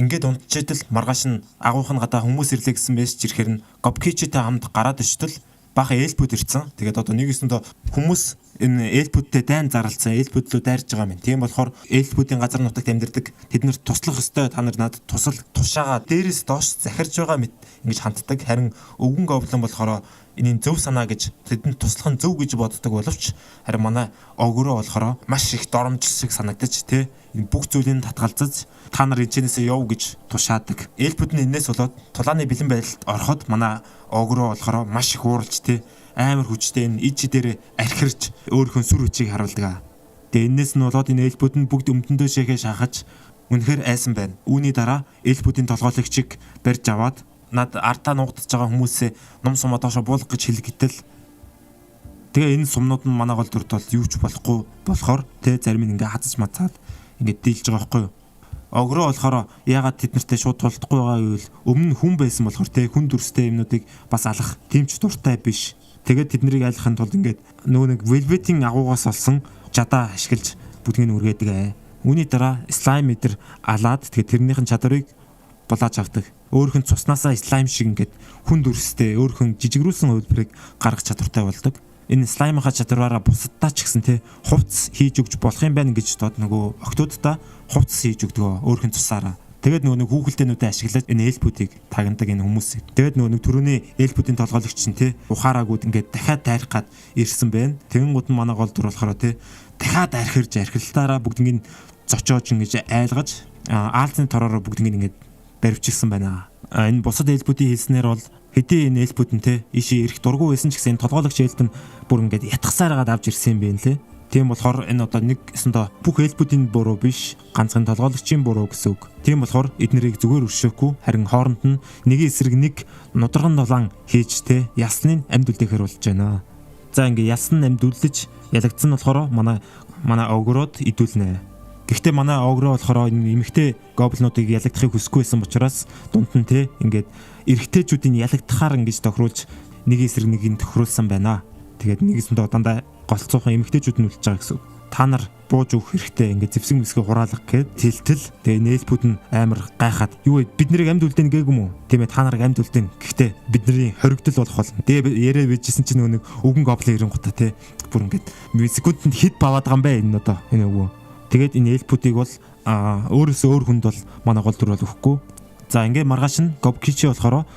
A: Ингээд унтчихдээ маргааш нь агуух нь гадаа хүмүүс ирлээ гэсэн мессеж ирэхээр нь гобкичитэй хамт гараад ичтэл баахан эльпүүд ирсэн. Тэгээд одоо нэгэсэндээ хүмүүс энэ эльпүүдтэй дайн зарлцсан эльпүүд лөө дайрж байгаа юм. Тийм болохоор эльпүүдийн газар нутагт амьдардаг тэднэрт туслах ёстой. Та нар надад тушаага дээрээс доош захирж байгаа мэт ингэж ханддаг. Харин өвгөн гоблин болохоор энийн зөв санаа гэж тэдэнд туслах нь зөв гэж боддог боловч харин манай огроо болохоор маш их доромжлол шиг санагдаж энэ бүх зүйлийг татгалзаж та нар эцэнээсээ яв гэж тушаадаг. Эльпүүд нь энэс болоод тулааны бэлэн байдалд ороход манай огроо болохоор маш их ууралж амар хүчтэй энэ иж дээр архирч өөрийнхөө сүр хүчийг харуулдаг. Тэгээ энэс нь болоод энэ эльпүүд нь бүгд өмдөндөө шигээ шахаж үнэхээр айсан байна. Үүний дараа эльпүүдийн толгойлогчийг барьж аваад над артаа нуугдаж байгаа хүмүүсээ ном сумаа доошо буулгах гэж хэлгэтэл тэгээ энэ сумнууд нь манай гол дүрд бол юу ч болохгүй болохоор зарим нь ингээ хазаж мацаад ингээ дийлж байгаа байхгүй юу. Огроо болохоор яагаад тэд нартэй шууд тулдахгүй байгаа гэвэл өмнө нь хүн байсан болохоор те хүн дүрстэй юмнуудыг бас алах тийм ч дуртай биш. Тэгээд тэд нарыг айлахын тулд ингээд нөгөө нэг Velvet-ийн агуугаас олсон жадаа ашиглаж бүгднийг үргээдэг. Үүний дараа слайм эдэр алаад тэгээд тэрнийхэн чадварыг булааж авдаг. Өөрхөн цуснаасаа слайм шиг ингээд хүн дүрстэй өөрхөн жижигрүүлсэн хөлбөрийг гаргах чадвартай болдог. Энэ слаймынхаа чадвараараа бусадтаа ч гэсэн те хувцс хийж өгч болох юм байна гэж дод нөгөө октооддаа хувцс хийж өгдөг өөрхөн цусаараа. Тэгээд нөгөө хүүхэлдэйнүүдэд ашиглаж энэ эльпүүдийг тагнадаг энэ хүмүүс. Тэгээд нөгөө түрүүний эльпүүдийн толгойлогч чинь те ухаараагууд ингээд дахиад дайрах гад ирсэн байна. Тэгэнгүүт нь манай гол дүр болохоор те дахиад архирж архилтаараа бүгднийг зочоож ингэж айлгаж аалзны тороор бүгднийг ингээд баривчилсан байна. Энэ бусад эльпүүдийн хэлснээр бол хэдий энэ эльпүүд нь те иши ирэх дургу байсан ч гэсэн толгойлогч эльп нь бүр ингээд ятгасаараад авч ирсэн юм байна лээ. Тийм болохоор энэ одоо нэг өсөндөө бүх эльпүүдийн буруу биш, ганцхан толгойлогчийн буруу гэсэн үг. Тийм болохоор эднэрийг зүгээр өршөөхгүй, харин хооронд нь нэг эсрэг нэг нудраган дулаан хийж те ясныг амьд үлдээхэр болж байна. За ингээд ясн амьд үлдэж ялагдсан болохоор манай огроод идүүлнэ. Гэхдээ манай огроо болохоор энэ эмэгтэй гоблинуудыг ялагдахыг хүсэхгүй байсан учраас дунд нь те ингээд эрэгтэйчүүдийн ялагдахаар ингэж тохируулж нэг эсрэг нэгийг тохируулсан байна. Тэгээд нэгэсэндээ дандаа голцоохон эмэгтэйчүүд нь үлдэж байгаа гэсэн. Та нар бууж өгөх хэрэгтэй ингээд зэвсэг мэсгээ хураалгах гэд тэлтэл тэгээ нээлпүүд нь амар гайхаад юу вэ бид нарыг амьд үлдээн гээгүй мүү тийм ээ та нарыг амьд үлдээн гэхдээ бидний хоригдол болох болно. Тэгээ яриа bijсэн чинь нэг өвгөн гоблин ирэнгута те бүр ингээд секундэд хэд баваад байгаа юм бэ энэ одоо энэ өвгөн. Тэгээд энэ эльпүүдийг бол өөрөөсөө өөр хүнд бол манай гол дүр бол өгөхгүй. За ингээд маргааш нь Gobkitchi болохоор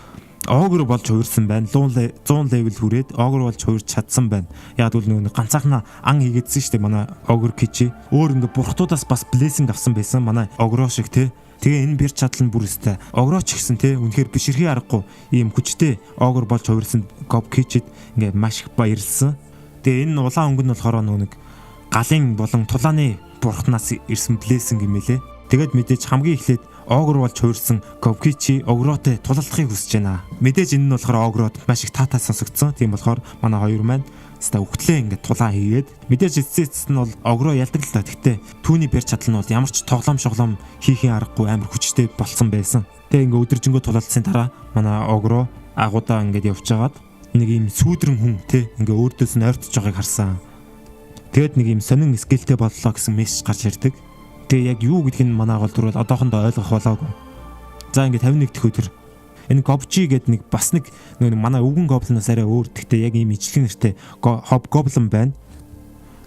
A: огр болж хувирсан байна. 100 левел хүрээд огр болж хувирч чадсан байна. Яг л нөгөө ганцаархнаа ан хийгээдсэн шүү дээ манай огр Kitchi. Өөр ингээд бурхтуудаас бас blessing авсан байсан манай огроо шиг те. Тэгээ энэ бэр чадал нь бүр өстэй. Огроо ч гэсэн те үнэхээр биширхий аргагүй ийм хүчтэй огр болж хувирсан Gobkitchid ингээд маш их баярлсан. Тэгээ энэ улаан өнгө нь болохоор нөгөө галын болон тулааны бурхнаас ирсэн blessing юм элэ. Тэгээд мэдээж хамгийн эхлээд огр болж хувирсан Gobkitchi огроотой тулалдахыг хүсэж байна. Мэдээж энэ нь болохоор огроод маш их таатай сонсогдсон. Тийм болохоор манай хоёр маань ста өгтлээ ингээд тулаан хийгээд мэдээж эцэст нь бол огроо ялдаг л та. Гэхдээ түүний бэр чадал нь бол ямар ч тоглоом шоглоом хийхин аргагүй амар хүчтэй болсон байсан. Тэгээ ингээд өдөржингөө тулалдсан дараа манай огроо агуудаа ингээд явж байгаад нэг юм сүүдрэн хүн те ингээд өөртөөс нь ойртож байгааг харсан. Тэгээд нэг юм сонин скелтэй боллоо гэсэн мессеж гарч ирдэг. Тэгээ яг юу гэдгийг манай гол дүр бол одоохондоо ойлгох болоогүй. За ингээд 51 дэх өдөр энэ Gobkitchi гэдэг нэг бас нэг манай өвгөн гоблиноос арай өөр. Гэхдээ яг ийм ижлэг нэртэй хобгоблин байна.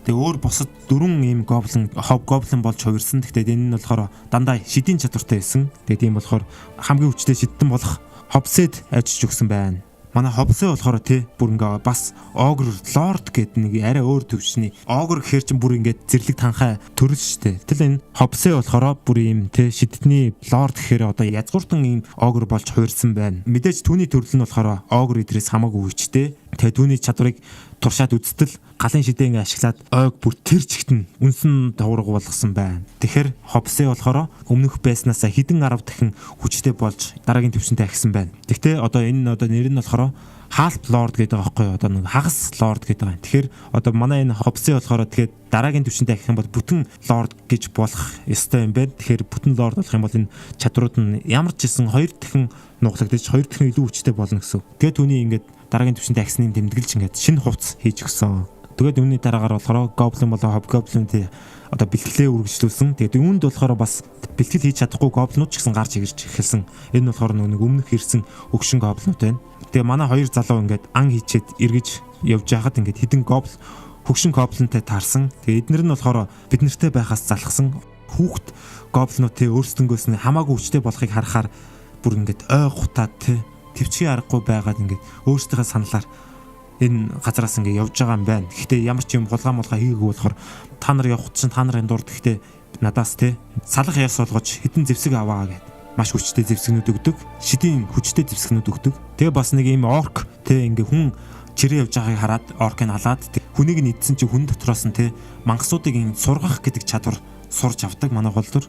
A: Тэгээ өөр бусад дөрвөн ийм хобгоблин болж хувирсан. Гэхдээ энэ нь болохоор дандаа шидийн чадвартай байсан. Тэгээ тийм болохоор хамгийн хүчтэй шидтэн болох Hobsed ажиллаж өгсөн байна. Манай Hobsed болохоор те бүр ингээ бас огр лорд гэдэг нэг арай өөр төвчний огр гэхэр чинь бүр ингээ зэрлэг танхаа төрөл штэ. Тэгэл энэ Hobsed болохоор бүр ийм те шидтний лорд гэхээр одоо язгууртан ийм огр болж хувирсан байна. Мэдээж түүний төрөл нь болохоор огр идрээс хамаагүй хүчтэй. Тэгээ түүний чадварыг туршаад үзтэл галын шидээ ингээ ашиглаад ойг бүр тэр чигтэн үнсэн давраг болгосон байна. Тэгэхээр Hobsed болохоор өмнөх байснаас хэдэн 10 дахин хүчтэй болж дараагийн төвшөнтэй ахисан байна. Гэхдээ одоо энэ нэр нь болохоор Half Lord гэдэг байгаа байхгүй юу? Одоо нэг хагас Lord гэдэг байгаа. Тэгэхээр одоо манай энэ Hobsed болохоор тэгээд дараагийн төвшөнтэй ахих юм бол бүтэн Lord гэж болох ёстой юм байна. Тэгэхээр бүтэн Lord болох юм бол энэ чадрууд нь ямар ч гэсэн 2 дахин нуглагдаж 2 дахин илүү хүчтэй болно гэсэн. Тэгээд түүний ингээд дараагийн төвшөнтэй ахисны тэмдэглэж ингээд шинэ хувцс хийж өгсөн. Тэгээд үүний дараагаар болохоор Goblin болон Hobgoblin-тэй одоо бэлтгэлээ үргэлжлүүлсэн. Тэгээд үүнд болохоор бас бэлтгэл хийж чадахгүй гоблинууд ч гэсэн гарч ирж эхэлсэн. Энэ болохоор нэг өмнөх ирсэн өгшин гоблинууд байна. Тэгээ манай хоёр залуу ингээд ан хийчээд эргэж явж байхад ингээд хідэн хөгшин гоблинтай таарсан. Тэгээ эднэр нь болохоор бид нартэй байхаас залхсан хүүхд гоблинууд те өөрсдөнгөөс нь хамаагүй хүчтэй болохыг харахаар бүр ингээд ой гутаад те төвчгийн аргагүй байгаад ингээд өөрсдийнхээ саналаар энэ газараас ингээд явж байгаа юм байна. Гэхдээ ямар ч юм хулгай хийгээгүй болохоор та нар явах чинь та нарын дурд гэхдээ надаас те салах яс болгож хитэн зэвсэг аваа гэд маш хүчтэй зэвсгнүүд өгдөг. Шидийн хүчтэй зэвсгнүүд өгдөг. Тэгээ бас нэг ийм орк те ингээ хүн чирээ явж байгааг хараад оркыг халаад хүнийг нь идсэн чинь хүн дотроос нь те мангасуудыг ин сургах гэдэг чадвар сурж авдаг манай голдор.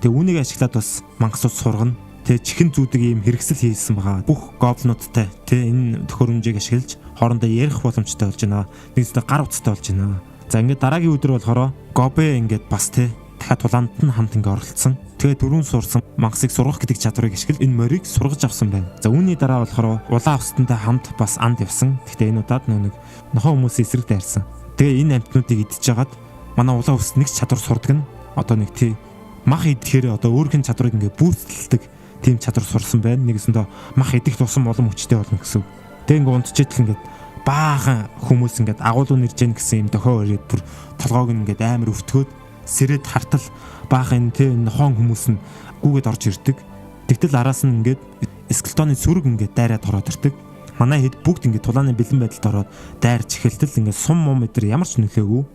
A: Тэгээ үүнийг ашиглаад бас мангасууд сургана. Тэ чихэн зүүдэг ийм хэрэгсэл хийсэн байгаа. Бүх гоблинуудтай тэ энэ төхөөрөмжийг ашиглаж хоорондоо ярих боломжтой болж байна. Нэгсдээ гар утастай болж байна. За ингээд дараагийн өдөр болохоор Gobe ингээд бас тэ дахиад тулаанд нь хамт ингээ оролцсон. Тэгээд дөрөв сурсан мангасыг сургах гэдэг чадварыг ашиглаж энэ морийг сургаж авсан байна. За үүний дараа болохоор улаан устантай хамт бас анд явсан. Гэхдээ энэ удаад нэг нохоо хүмүүсийн эсрэг дайрсан. Тэгээ энэ амьтнуудыг идчихэж хагаад манай улаан уст нэг чадвар сурдаг нь одоо нэг тий мах идэхээр одоо өөрхөн чадварыг ингээ бүүсэлдэг тийм чадвар сурсан байна. Нэгэсэндээ мах идэх тусам улам хүчтэй болно гэсэн. Тэгээ ингээ унтчихэл ингээ баахан хүмүүс ингээд агуулуу нэрж гэн гэсэн юм дохио өрөөд бүр толгойг ингээд амар өвтгөөд сэрэд хартал баахан тэ нохон хүмүүс нь гүүгээд орж ирдэг. Тэгтэл араас нь ингээд скелетоны сүрэг ингээд дайраад ороод ирдэг. Манай хэд бүгд ингээд тулааны бэлэн байдалд ороод дайрч эхэлтэл ингээд сум мум өдр ямар ч нөлөөгүй.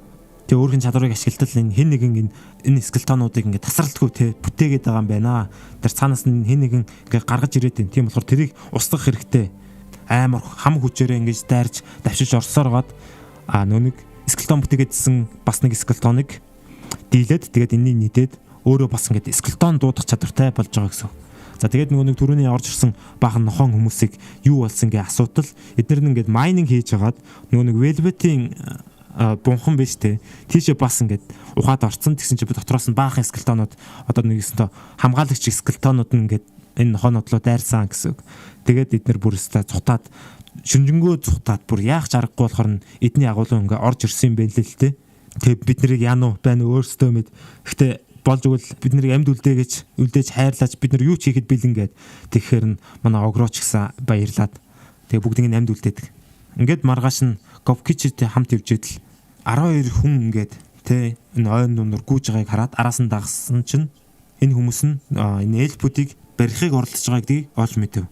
A: Тэгээ өөрхөн чадварыг ашигладал энэ хэн нэгэн энэ скелетонуудыг ингээд тасралтгүй тэ бүтээгээд байгаа юм байна. Тэр цаанаас нь хэн нэгэн ингээд гаргаж ирээд байна. Тийм болохоор тэрийг устгах хэрэгтэй. Амар хам хүчээрээ ингэж дайрч давшиж орсоор гад нөө нэг скелетон бүтээгээдсэн бас нэг скелетоныг дийлээд тэгээд энэний нийдээд өөрөө бас ингэж скелетон дуудах чадвартай болж байгаа гэсэн. За тэгээд нөгөө нэг түрүүний орж ирсэн баахан нохон хүмүүсийг юу болсон гэ асуудал эдгээр нь ингэж майнинг хийж хагаад нөгөө нэг велветийн бунхан биш те тийшээ бас ингэж ухаад орцсон тэгсэн чинь дотроос нь баахан скелетонууд одоо нэгсэнтэй хамгаалагч скелетонууд нь ингэж энэ нохоонодлоо дайрсан гэсэн. Тэгээд эднэр бүрстэ цутаад шүнжэнгөө цутаад бүр яах ч аргагүй болохоор эдний агуулга ингээ орж ирсэн юм байна л те. Тэгээд бид нарыг яануу байна өөрсдөө мэд. Гэтэ болж игэл бид нарыг амьд үлдээж хайрлаач бид нар юу ч хийхэд бэлэн гээд тэгэхээр нь манай огрооч гэсэн баярлаад тэгээд бүгдийг амьд үлдээдэг. Ингээд маргааш нь Говкичтэй хамт явж идэл 12 хүн ингээд те энэ ойн дундор гүйж байгааг хараад араас нь дагсан чинь энэ хүмүүс нь энэ эльфүүдийг барихыг оролдож байгаа гэдгийг олж мэдэв.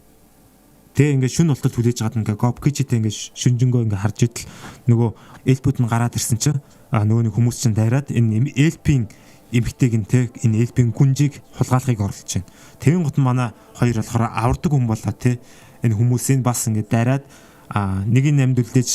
A: Тэгээ ингээд шүн болтол хүлээж гад ингээд Говкичтэй ингээд шүнжэнгөө ингээд харж идэл нөгөө эльфүүд нь гараад ирсэн чинь нөгөө нэг хүмүүс чинь дайраад энэ эльфийн эмхтэйг нь те энэ эльфийн гүнжийг хулгайлахыг оролдож байна. Тэгэн гот манай хоёр болохоор авардаг хүн болоо те энэ хүмүүсийн бас ингээд дайраад нэг нь амьд үлдээж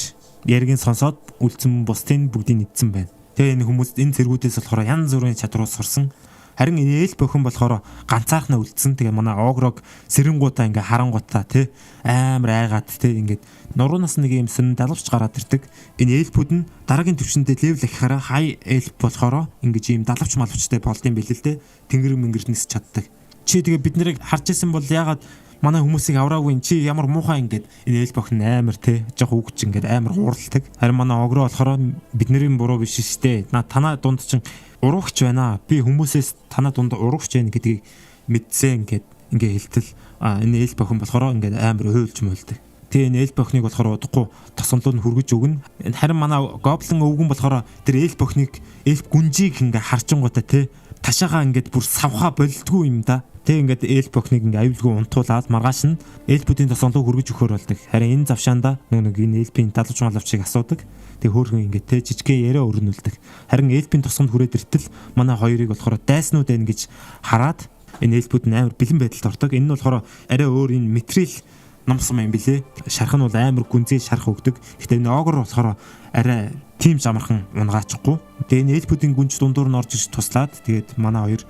A: яригийн сонсоод үлдсэн бусдын бүгдийг идсэн байна. Тэгээ энэ хүмүүс энэ зэргүүдээс болохоор янз бүрийн чадварууд сурсан. Харин энэ эльф охин болохоор ганцаархнаа үлдсэн. Тэгээ манай огрог сэрэнгуудаа ингээ харангуудаа тий амар айгаад тий ингээд нуруунаас нэг юм сэн далавч гараад ирдэг. Энэ эльфүүд нь дараагийн төвшөндөө левел ахихаараа хай эльф болохоор ингэж юм далавч малвчтай болдсон байл л дээ. Тэнгэр мэнгэрнэс чаддаг. Чи тэгээ бид нарыг харж исэн бол яагаад манай хүмүүсийг авраагүй чи ямар муухай ингээд энэ эльф охин амар тий жоох үгч ингээд амар хууралдаг. Харин манай огроо болохоор бидний буруу биш штэ. Танаа дунд чин уруугч байна. Би хүмүүсээс танаа дунд уруугч байна гэдгийг мэдсэн ингээ хэлтэл энэ эльф охин болохоор ингээд амар хуйлж мөлдөг. Тэгээ энэ эльф охиныг болохоор удахгүй тосгонлоо нь хүргэж өгнө. Харин манай гоблин өвгөн болохоор тэр эльф охиныг эльф гүнжийг ингээ харчингуудаа тий ташаага ингээд бүр савха болдгүй юм да. Тэг ингээд эльф охиныг ингээ аюулгүй унтуулаад маргааш нь эльфүүдийн тосгонлоо хүргэж өгөхөр болдог. Харин энэ завшаанда нэг энэ эльфийн далавч малавчийг асуудаг. Тэг хөөрхөн ингээ те жижигхэн яриа өрнүүлдэг. Харин эльфийн тосгонд хүрээд иртэл манай хоёрыг болохоор дайснууд байна гэж хараад энэ эльфүүд нь амар бэлэн байдалд ордог. Энэ нь болохоор арай өөр энэ материал номсон юм билэ. Шарх нь бол амар гүнзгий шарх өгдөг. Гэхдээ энэ огор болохоор арай тийм жамархан унгаачгүй. Тэгээ энэ эльфүүдийн гүнж дундуур нь орж ирж туслаад тэгээд манай хоёр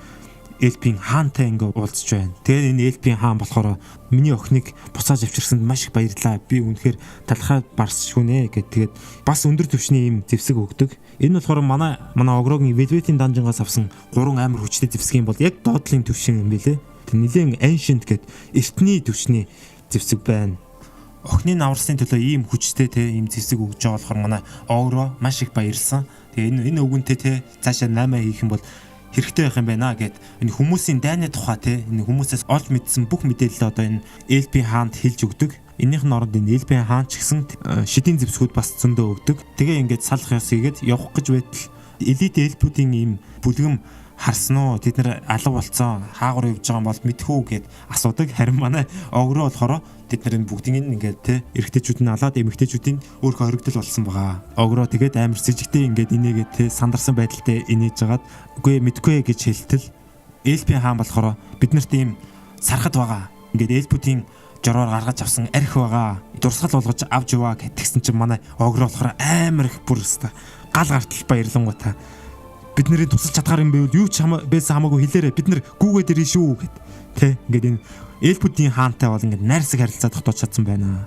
A: эльфийн хаантай ингээ уулзж байна. Тэгээд энэ эльфийн хаан болохоор миний охиныг буцааж авчирсанд маш их баярлалаа. Би үнэхээр талхай барс шүнэ гэд тэгээд бас өндөр түвшний юм зэвсэг өгдөг. Энэ болохоор манай огрогийн Velvet-ийн данжингаас авсан 3 амар хүчтэй зэвсэг юм бол яг доотлын түвшин юм билэ. Тэг нэлээд ancient гэд эртний түвшний зэвсэг байна. Охины аварсны төлөө ийм хүчтэй те ийм зэвсэг өгж байгаа болохоор манай огро маш их баярлсан. Тэгээ энэ өгөнтэй те цаашаа 8 хийх юм бол хэрэгтэй байх юм байна гэд энэ хүмүүсийн дайны тухай те энэ хүмүүсээс олж мэдсэн бүх мэдээлэл одоо энэ эльфийн хаанд хэлж өгдөг. Энийх нь оронд энэ эльфийн хаан ч гэсэн шидийн зэвсгүүд бас зөндөө өгдөг. Тэгээ ингээд салах ёс хийгээд явах гэж байтал элит эльфүүдийн ийм бүлгэм харсан уу тэд нар алга болцсон хаагур явж байгаа юм бол мэдхүү гэд асуудаг. Харин манай огроо болохоор тэд нарын бүгдийг ингээд те эрэгтэйчүүд нь алаад эмэгтэйчүүдийн өөрхөн хоригдол болсон байгаа. Огроо тэгээд амар сэжигтэй ингээд инээгээд те сандарсан байдалтай инээж жагаад үгүй мэдгүй гэж хэлтэл эльфийн хаан болохоор биднэрт ийм сархад байгаа. Ингээд эльфүүдийн жороор гаргаж авсан арх байгаа. Дурсгал болгож авч яваа гэтгсэн чинь манай огроо болохоор амар их бүрстэ гал гартал баярлангуудаа бид нарын тусалж чадгаар юм байвал юу ч байсан хамаагүй хэлээрэ бид нар гүүгээ дэрээ шүү гэд тэ ингээд энэ эльфүүдийн хаантай бол ингээд найрсаг харилцаа тогтоож чадсан байна.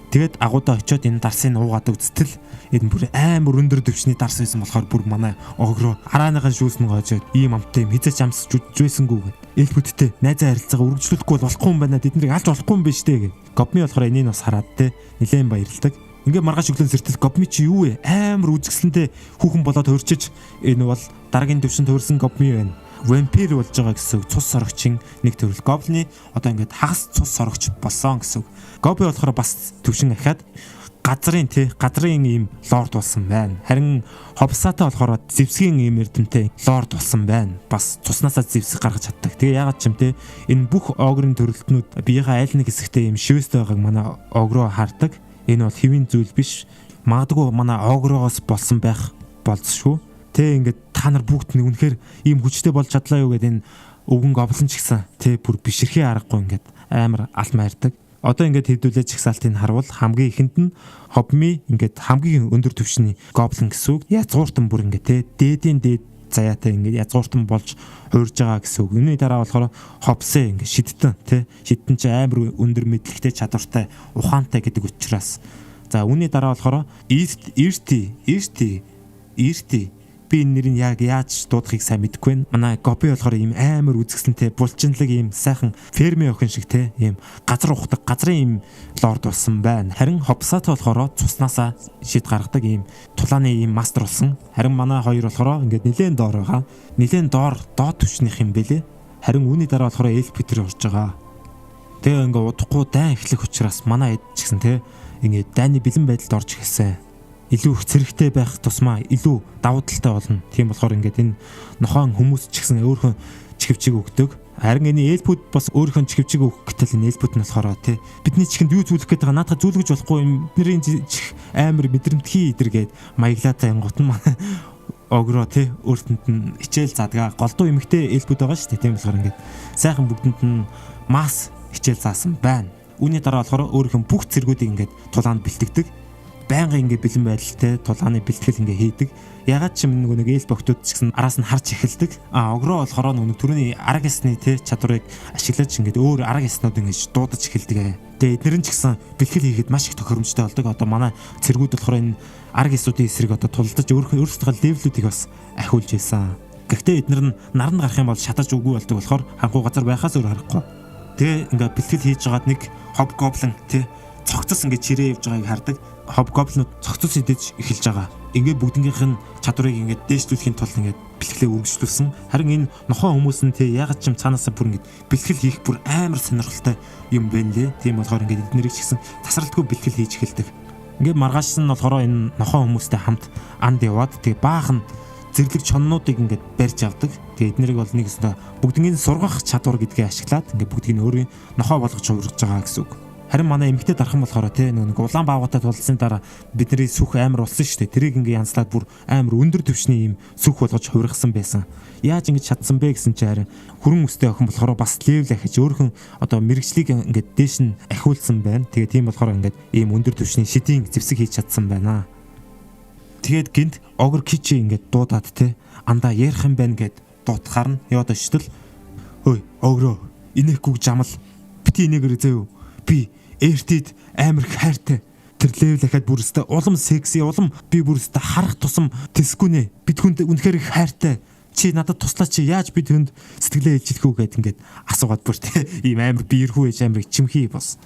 A: Тэгээд агуудаа очиод энэ дарсыг уугаад үзтэл энэ бүр амар өндөр төвчний дарс байсан болохоор бүр манай огроо арааныхаа шүүснэ гоожоод ийм амттай юм хизээч амсч үжвэсэнгүү гэд. Эльфүүдтэй найзаа харилцаагаа үргэлжлүүлэхгүй бол болохгүй юм байна. Тэднийг алж болохгүй юм биш дээ гэд. Гобми болохоор энийг бас хараад те нилээн баярлдаг. Ингээ маргааш өглөө сэртэл Гобми чи юу вэ? Амар үзэсгэлэнтэй хүүхэн болоод хөрчиж энэ бол дараагийн төвшөнд төрсэн Гобми байна. Вампир болж байгаа гэсэн үг. Цус сорогчин нэг төрөл гоблины одоо ингээд хагас цус сорогч болсон гэсэн үг. Гоби болохоор бас төвшин ахаад газрын ийм лорд болсон байна. Харин хобсаатай болохоор зевсгийн ийм эрдэмтэй лорд болсон байна. Бас цуснасаа зевсэг гаргаж чаддаг. Тэгээ ягаад ч юм те энэ бүх огрын төрөлтнүүд биеийнхээ аль нэг хэсэгтээ ийм шивэстэй байгааг манай огроо хардаг. Энэ бол хэвийн зүйл биш. Магадгүй манай огроогоос болсон байх болцшгүй. Тэ ингээд та нар бүгд нэг үнэхээр ийм хүчтэй болж чадлаа юу гэдэг энэ өвгөн гоблин ч гэсэн тэ бүр бишэрхий аргагүй ингээд амар алт майрдаг. Одоо ингээд хэвдүүлээ чагсаалтыг харуул хамгийн ихэнд нь Хобми ингээд хамгийн өндөр түвшний гоблин гэсэн үг. Язгууртан бүр ингээд тэ дээдийн дээд заяатай ингээд язгууртан болж хуурж байгаа гэсэн үг. Үүний дараа болохоор Хобсээ ингээд шидтэн ч амар өндөр мэдлэгтэй чадвартай ухаантай гэдэг учраас. За үүний дараа болохоор Ирти би энэ нэрийг яг яаж дуудахыг сайн мэдэхгүй байна. Манай Гоби болохоор ийм амар үзэсгэлэнтэй булчинлаг ийм сайхан ферми охин шиг те ийм газар ухдаг газрын ийм лорд болсон байна. Харин Хобсат болохоор цуснасаа шид гаргадаг ийм тулааны ийм мастер болсон. Харин манай хоёр болохоор ингээд нилээн доор байгаа. Нилээн доод төвчнийх юм бэлээ. Харин үүний дараа болохоор эльф Питер орж байгаа. Тэгээ ингээд удахгүй дайн эхлэх учраас манай эд ч гэсэн те ингээд дайны бэлэн байдалд орж эхэлсэн. Илүү их зэрэгтэй байх тусмаа илүү давуу талтай болно. Тийм болохоор ингээд энэ нохоон хүмүүс ч гэсэн өөрхөн чихвчиг өгдөг. Харин энэ эльфүүд бас өөрхөн чихвчиг өгөх гэтэл энэ эльфүүд нь болохоор тий бидний чихэнд юу зүйлэх гээд байгаа наадах зүйлгэж болохгүй юм. Бидний чих амар мэдрэмтгий идэргээд маяглаатай ангуут нь манай огроо тий өөртөнд нь хичээл заадгаа голдуу эмэгтэй эльфүүд байгаа шүү дээ. Тийм болохоор ингээд сайхан бүгдэнд нь масс хичээл заасан байна. Үүний дараа болохоор өөрхөн бүх зэргүүдийг ингээд тулаанд бэлтгэдэг. Байнгын ингээ бэлэн байдалтай тулааны бэлтгэл ингээ хийдэг. Ягаад ч юм нэг эльф бохтууд ч гэсэн араас нь харж эхэлдэг. Огроо болохоор нэг түрүүний арга ясны тэ чадварыг ашиглаж ингээ өөр арга яснууд ингээ дуудаж эхэлдэг. Тэгээ эдгээр нь ч гэсэн бэлтгэл хийхэд маш их тохиромжтой болдог. Одоо манай цэргүүд болохоор энэ арга ясуудын эсрэг одоо тулдаж өөрсдийнхөө левелүүдийг бас ахиулж ийсэн. Гэхдээ эдгээр нь наранд гарах юм бол шатаж үгүй болдог болохоор ханхуу газар байхаас өөр харахгүй. Тэгээ ингээ бэлтгэл хийж байгаад нэг хобгоблин тэ цогцос ингээ чирээ явж байгааг хардаг. Хобгоблинууд цогцос идэж эхэлж байгаа. Ингээд бүгднгийнх нь чадварыг ингээд дээшлүүлэхийн тулд ингээд бэлтгэлээ үргэлжлүүлсэн. Харин энэ нохоо хүмүүс нь те ягаад ч юм цаанаасаа бүр ингээд бэлтгэл хийх бүр амар сонирхолтой юм байна лээ. Тийм болохоор ингээд эднэрийг ч гэсэн тасралтгүй бэлтгэл хийж эхэлдэг. Ингээд маргааш нь болохоор энэ нохоо хүмүүстэй хамт анд яваад тэгээ баахан зэрлэг чоннуудыг ингээд барьж авдаг. Тэгээ эднэрийг бол нэг өстө бүгднийг сургах чадвар гэдгээ ашиглаад ингээд бүгдийг өөрийн нохоо болгож хувиргаж байгаа гэсэн үг. Харин манай эмэгтэй дархан болохоор те нэг улаан баагуутай тулсан дараа бидний сүх амар болсон шүү дээ. Тэрийг ингээ янзлаад бүр амар өндөр төвшний юм сүх болгож хувиргасан байсан. Яаж ингэж чадсан бэ гэсэн чи харин хүрэн өстэй охин болохоор бас левел ахиж өөрхөн одоо мэрэгчлийг ингээ дээш нь ахиулсан байна. Тэгээ тийм болохоор ингээ ийм өндөр төвшний шидийн зэвсэг хийж чадсан байна. Тэгээд гинт огр кичи ингээ дуудаад те андаа ярих юм байна гэд дуутахаар нь яваад очтол хөөе огроо инехгүй жамал бити инегээр зөө би эртэд амар хайртай тэр левел ахаад бүрстэ улам секси улам би бүрстэ харах тусам тэсгүнэ бид хүнд үнэхээр их хайртай чи надад туслаа чи яаж бид хүнд сэтгэлээ хэлж идэх үү гэд ингээд асуугаад бүр тэ ийм амар биерхүү ээж амар чимхий бос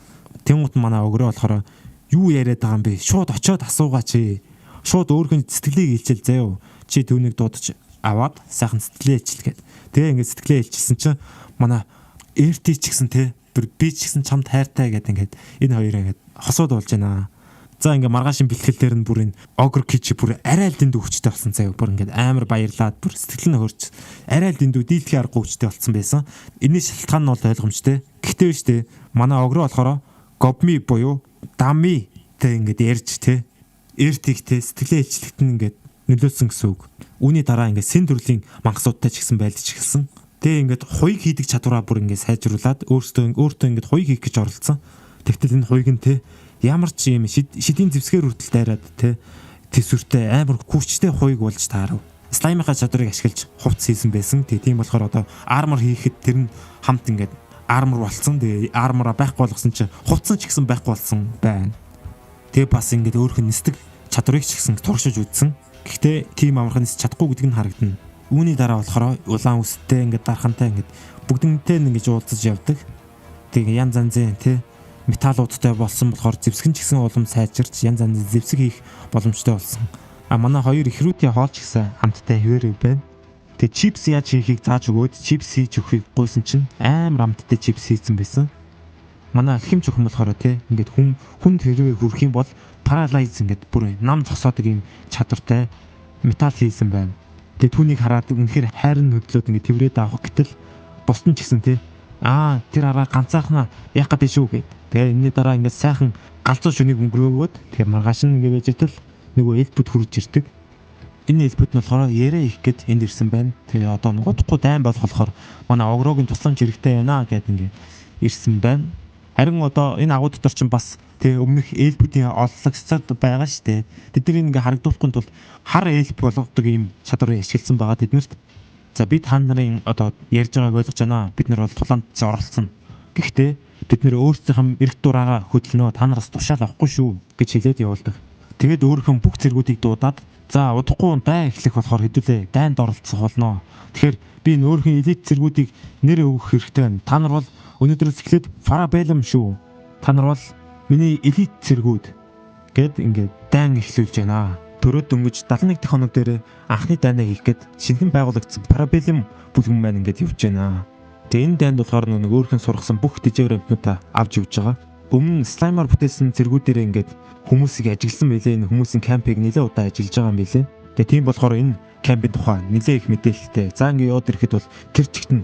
A: тэнгуут манай огроо болохоор юу яриад байгаа юм бэ шууд очиод асуугаач шууд өөрхөн сэтгэлийг хэлчихэл заяа чи түүнийг дуудаж аваад сайхан сэтгэлээ хэлчихэл гэд тэгээ ингээд сэтгэлээ хэлчихсэн чинь манай эрти ч гэсэн тэ би ч гэсэн чамд хайртай гэдэг ингээд энэ хоёр ингээд хосууд болж байна. За ингээд маргаашийн бэлтгэл дээр нь бүр энэ огр кичи бүр арай л дэндүү хүчтэй болсон заяа бүр ингээд амар баярлаад бүр сэтгэл нь хөрч арай л дэндүү дийлдэхий аргагүй хүчтэй болсон байсан. Энэний шалтгаан нь бол ойлгомжтой. Гэхдээ биш дээ. Манай огроо болохоор гобми буюу дами тэ ингээд ярьж тэ эртигтэй сэтгэлээ хэлчлэгт нь ингээд нөлөөсөн гэсэн үг. Үүний дараа ингээд сэн төрлийн мангасуудтай ч гэсэн байлдаж эхэлсэн. Тэгээ ингээд хуйг хийдэг чадвараа бүр ингээд сайжруулад өөртөө ингээд хуйг хийх гэж оролцсон. Тэгтэл энэ хуйг нь те ямар ч юм шидийн зэвсгээр хүртэл дайраад те төсвөртэй амар хүчтэй хуйг болж таарав. Слаймынхаа чадварыг ашиглаж хувцс хийсэн байсан. Тэгээ тийм болохоор одоо армор хийхэд тэр нь хамт ингээд армор болцсон. Тэгээ армороо байхгүй болгосон чинь хувцсан ч гэсэн байхгүй болсон байна. Тэгээ бас ингээд өөрхөн нисдэг чадварыг ч гэсэн туршиж үзсэн. Гэхдээ тийм амархан нисэж чадахгүй гэдэг нь харагдана. Үүний дараа болохоор улаан үстэй ингээд дархантай ингээд бүгднтэй ингэж уулзаж явдаг. Тэгээ янз янзын тий металлуудтай болсон болохоор зэвсгэн ч гэсэн улам сайжирч янз янзын зэвсэг хийх боломжтой болсон. Манай хоёр ихрүүдийн хоол ч гэсэн хамттай хэвээр байна. Тэгээ чипс яаж хийхийг зааж өгөөд чипс хийж өгөхийг гуйсан чинь амар амттай чипс хийсэн байсан. Манай алхимч охин болохоор тий ингээд хүн хэрвээ хүрх юм бол паралайз ингээд бүр нам зогсоодог юм чадвартай металл хийсэн байна. Тэгээ түүнийг хараад үнэхээр хайр нь хөдлөөд ингээд тэврээд авах гэтэл бусдын ч гэсэн тий тэр араа ганцаархнаа яах гэдэг шүү гэд. Тэгээ энэний дараа ингээд сайхан галзуу шөнийг өнгөрөөгөөд тэгээ маргааш нь ингээд ижил нөгөө элбүүд хурж ирдэг. Энэ элбүүд нь болохоор ярэ их гэд энд ирсэн байна. Тэгээ одоо нутахгүй дайм болохоор манай огроогийн тусламж хэрэгтэй байна гэд ингээд ирсэн байна. Харин одоо энэ агуу дотор ч бас тэг өмнөх элбүүдийн оллогцод байгаа шүү дээ. Тэднийг ингээ харагдуулахгүй тул хар элб болгодог юм чадварыг ашигласан байгаа тэднэрт. За бид та нарын одоо ярьж байгааг ойлгож байна. Бид нар бол тулаанд оролцсон. Гэхдээ бид нэр өөрсдийнх эрх дураагаа хөдөлнө. Та нараас тушаал авахгүй шүү гэж хэлээд явуулдаг. Тэгээд өөрийнхөө бүх зэргүүдийг дуудаад за удахгүй дай эхлэх болохоор хэдүүлээ дайнд оролцох болно. Тэгэхээр би өөрийнхөө элит зэргүүдийг нэр өгөх хэрэгтэй байна. Та нар бол өнөөдрөөс эхлээд Parabellum шүү. Та нар бол миний элит зэргүүд гэд ингээд дайн эхлүүлж байна. Төрөөд дөнгөж 71 дахь хоног дээр анхны дайнаа хийх гээд шинхэн байгуулагдсан Parabellum бүлгэн маань ингээд явж байна. Тэгээ энэ дайнд болохоор нэг өөрхөн сургасан бүх дижавруудаа авч явж байгаа. Өмнө слаймаар бүтээсэн зэргүүдээр ингээд хүмүүсийг ажигласан байлээ. Энэ хүмүүсийн кампыг нэлээд удаа ажиллаж байгаа юм билээ. Тэгээ тийм болохоор энэ кампийн тухай нэлээд их мэдээлэлтэй. За ингээд яваад ирэхэд бол тэр чигт нь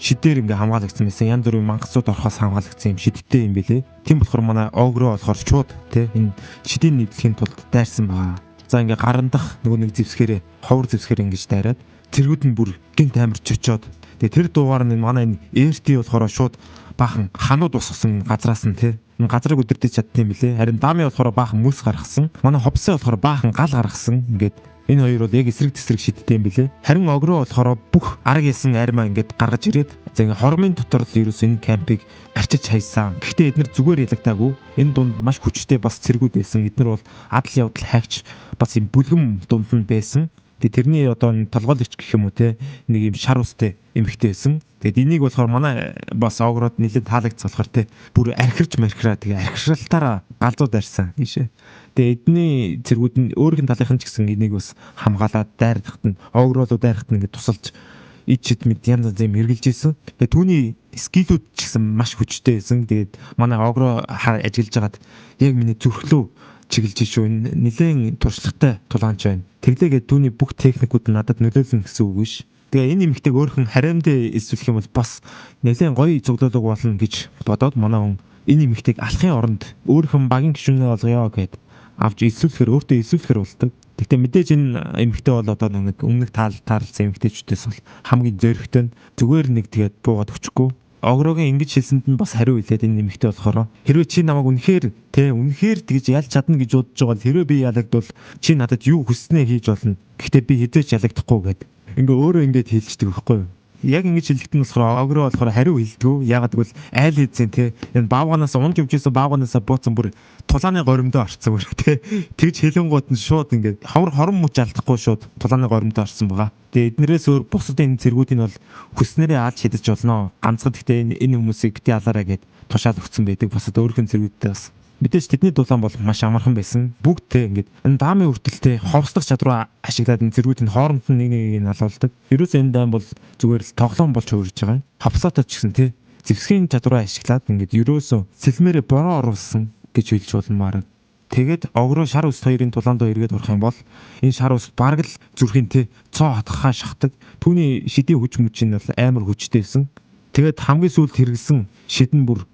A: шидээр ингээ хамгаалагдсан байсан. Янз бүрийн мангасууд орохоос хамгаалагдсан юм шидтэй юм билээ. Тийм болохоор манай огроо болохоор шууд тий энэ шидийн нэвлэхийн тулд дайрсан байгаа. За ингээ гарандах нөгөө нэг зэвсгэрээ ховор зэвсгэр ингэж дайраад тэргүүд нь бүр гинт амир чочоод тэгээ тэр дуугаар нь манай энэ эрти болохоор шууд баахан ханууд усгсан газраас нь тий энэ газрыг өдөртөж чадсан юм билээ. Харин дами болохоор баахан мөс гаргасан. Манай ховсоо болохоор баахан гал гаргасан. Ингээд энэ хоёр бол яг эсрэг тесрэг шидтэй юм билээ. Харин огроо болохоор бүх арга ясан армаа ингээд гаргаж ирээд за ингээ хормын дотор л ерөөс энэ кампыг арчиж хайсан. Гэхдээ эдгээр зүгээр ялагдаагүй. Энэ дунд маш хүчтэй бас цэргүүд байсан. Эдгээр бол адал явдал хайгч бас юм бүлгэм дунд нь байсан. Тэгээ тэрний одоо толгойлогч гэх юм уу те нэг юм шар устэй эмхтэй байсан. Тэгээд энийг болохоор манай бас огроод нэлээд таалагдсан болохоор те бүр архирч мархираа тэгээ архиралтаараа галзууд арьсан тийшээ. Тэгээ эдний зэргүүд нь өөрийн талынхан ч гэсэн энийг бас хамгаалаад дайрахт нь огроолоо дайрахт нь ингэ тусалж ичэд мэд янз янз юм хэрглэж исэн. Тэгээ түүний скилүүд ч гэсэн маш хүчтэй байсан. Тэгээд манай огроо ажиллаж хагаад яг миний зүрхлөө чиглэж шүү. Нэлээд туршлагатай тулгаанч байна. Тэглээгээд түүний бүх техникүүд надад нөлөөлнө гэсэн үг биш. Тэгээ энэ эмэгтэйг өөрхөн хариамд эсвэлэх юм бол бас нэлээд гоё зөвлөлөг болно гэж бодоод манай хүн энэ эмэгтэйг алахын оронд өөрхөн багийн гишүүнээ олгоё гэд авч эсвэлэхээр өөртөө эсвэлэхээр болдог. Гэхдээ мэдээж энэ эмэгтэй бол одоо нэг өмнөх таарлсан эмэгтэйчүүдээс бол хамгийн зөөрхтэй зүгээр нэг тэгээд буугаад өчөхгүй. Огрогийн ингэж хэлсэнд нь бас хариу хэлээд энэ нэмэгтэй болохоор хэрвээ чи намайг үнэхээр тэгж ялж чадна гэж бодож байгаа бол хэрвээ би ялагдвал чи надад юу хүснээ хийж болно. Гэхдээ би хэзээ ч ялагдахгүй гэд. Ингээ өөрөө ингэж хэлждэг байхгүй юу? Яг ингэж хэлэхэд нь болохоор огроо болохоор хариу хэлдэг. Ягаад гэвэл айл хийцэн те энэ баавганаас унж явжсэн баавганаасаа бууцсан бүр тулааны горимдоо орцсон бүр те тэгж хэлэнгууд нь шууд ингээ хорон мөч алдахгүй шууд тулааны горимдоо орсон байгаа. Тэгээ эднэрээс өөр бусад энэ цэргүүдийн бол хүснээрээ ааж шидэж болно. Ганцхан гэхдээ энэ хүмүүсийг бити алаарай гэд тушаал өгсөн байдаг. Бусад өөрхөн цэргүүдтэй бас мэдээж тэдний дулаан бол маш амархан байсан. Бүгдтэй ингээд энэ даамын хүртэлтэй ховслох чадвараа ашиглаад энэ зэргүүдийн хооронд нь нэг нь алуулдаг. Ерөөс энэ даам бол зүгээр л тоглоом болж хувирж байгаа юм. Хавсаатаа ч гэсэн тий зэвсгийн чадвараа ашиглаад ингээд ерөөсөө сэлмээрээ бороо оруулсан гэж хэлж болмаар. Тэгээд огроо шар ус хоёрын тулаандоо эргээд орох юм бол энэ шар ус бараг л зүрхийн тий цоо хатгахаа шахдаг. Түүний шидийн хүч мөч нь бол амар хүчтэйсэн. Тэгээд хамгийн сүүлд хэрэгсэн шидэн бүр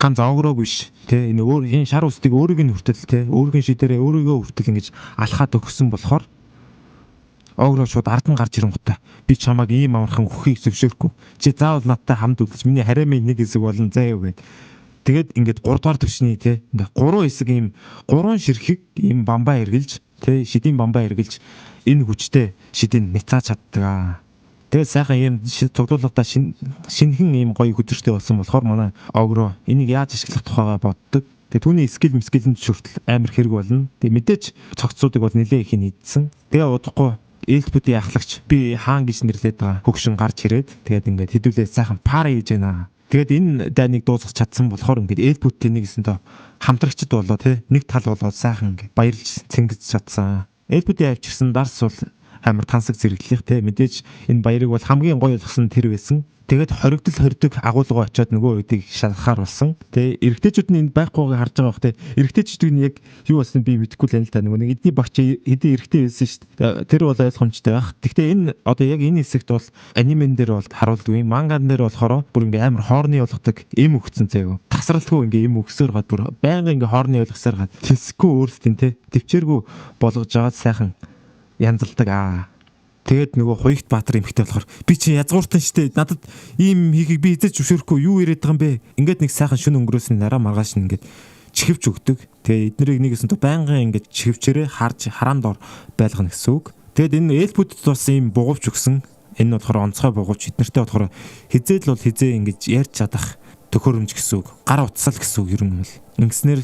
A: ганц огроог биш те энэ шар устыг өөрийг нь хүртэл те өөрийн шидээрээ өөрийгөө хүртэл ингэж алхаад өгсөн болохоор огроо шууд ард нь гарч ирэнгуйтай би чамайг ийм амархан өхөхийг зөвшөөрөхгүй чи заавал надтай хамт үлдэж миний хариамын нэг хэсэг болон заяа гэд тэгээд ингээд 3 дугаар төвшний те ингээд 3 хэсэг ийм 3 ширхэг ийм бамбаа эргэлж те шидийн бамбаа эргэлж энэ хүчтэй шидийн нцааж чаддаг. Тэгээд сайхан ийм цуглуулгатаа шинхэн ийм гоё хөдөртэй болсон болохоор манай огроо энийг яаж ашиглах тухайгаа боддог. Тэгээ түүний скилэн шүртэл амар хэрэг болно. Тэгээ мэдээж цогцсуудыг бол нэлээ их нийцсэн. Тэгээ удахгүй Эльфүүдийн ахлагч би хаан гэж нэрлээд байгаа хөгшин гарч ирээд тэгээд ингээд хэдүүлээ сайхан пари хийж байна. Тэгээд энэ дайныг дуусгах чадсан болохоор ингээд Эльфүүдтэй нэгэсэндээ хамтрагчд болоо тий нэг тал болоод сайхан ингээд баярлж цэнгэж чадсан. Эльфүүдийн авчирсан дарс бол амар тансаг зэрэглэх тий мэдээж энэ баярыг бол хамгийн гоё болгосон тэр байсан. Тэгээд хоригдол агуулга очиод нөгөө үедийг шалгахаар болсон. Тэгээ эрэгтэйчүүд нь энд байхгүйг харж байгаа бох те. Эрэгтэйчүүд нь яг юу болсныг би мэдэхгүй л байна л та. Нөгөө нэг эдний багч хэдий эрэгтэй байсан шүү дээ. Тэр бол ойлгомжтой байх. Гэхдээ энэ одоо яг энэ хэсэгт бол анимен дээр бол харуулдгүй. Манган дээр болохоор бүр ингээ амар хоорны болгодог эм өгцөн заяа. Тасралтгүй ингээ эм өгсөөр гад бүр байнга ингээ хоорны ойлгосоор гад тэсэхгүй өөрсдийн те. Төвчээргүй болгож жагаад сайхан янзалдаг. Тэгээд нөгөө Хуягт Баатар эмхтэй болохоор би чи язгууртан штэ надад ийм хийхийг би эзэж зөвшөөрөхгүй юу яриад байгаа юм бэ? Ингээд нэг сайхан шүн өнгөрөөс нараа маргааш ингээд чихвч өгдөг. Тэгээд эднэрийг нэгэсэн то байнгын ингээд чихвчээрээ харж хараанд ор байлгана гэсэн үг. Тэгээд энэ эльфүүдэд бас ийм бугувч өгсөн. Энэ болохоор онцгой бугувч эднэртэй болохоор хизээл бол хизээ ингээд ярьж чадах төхөөрөмж гэсэн үг. Гар утсал гэсэн үг ер нь бол. Ингэснээр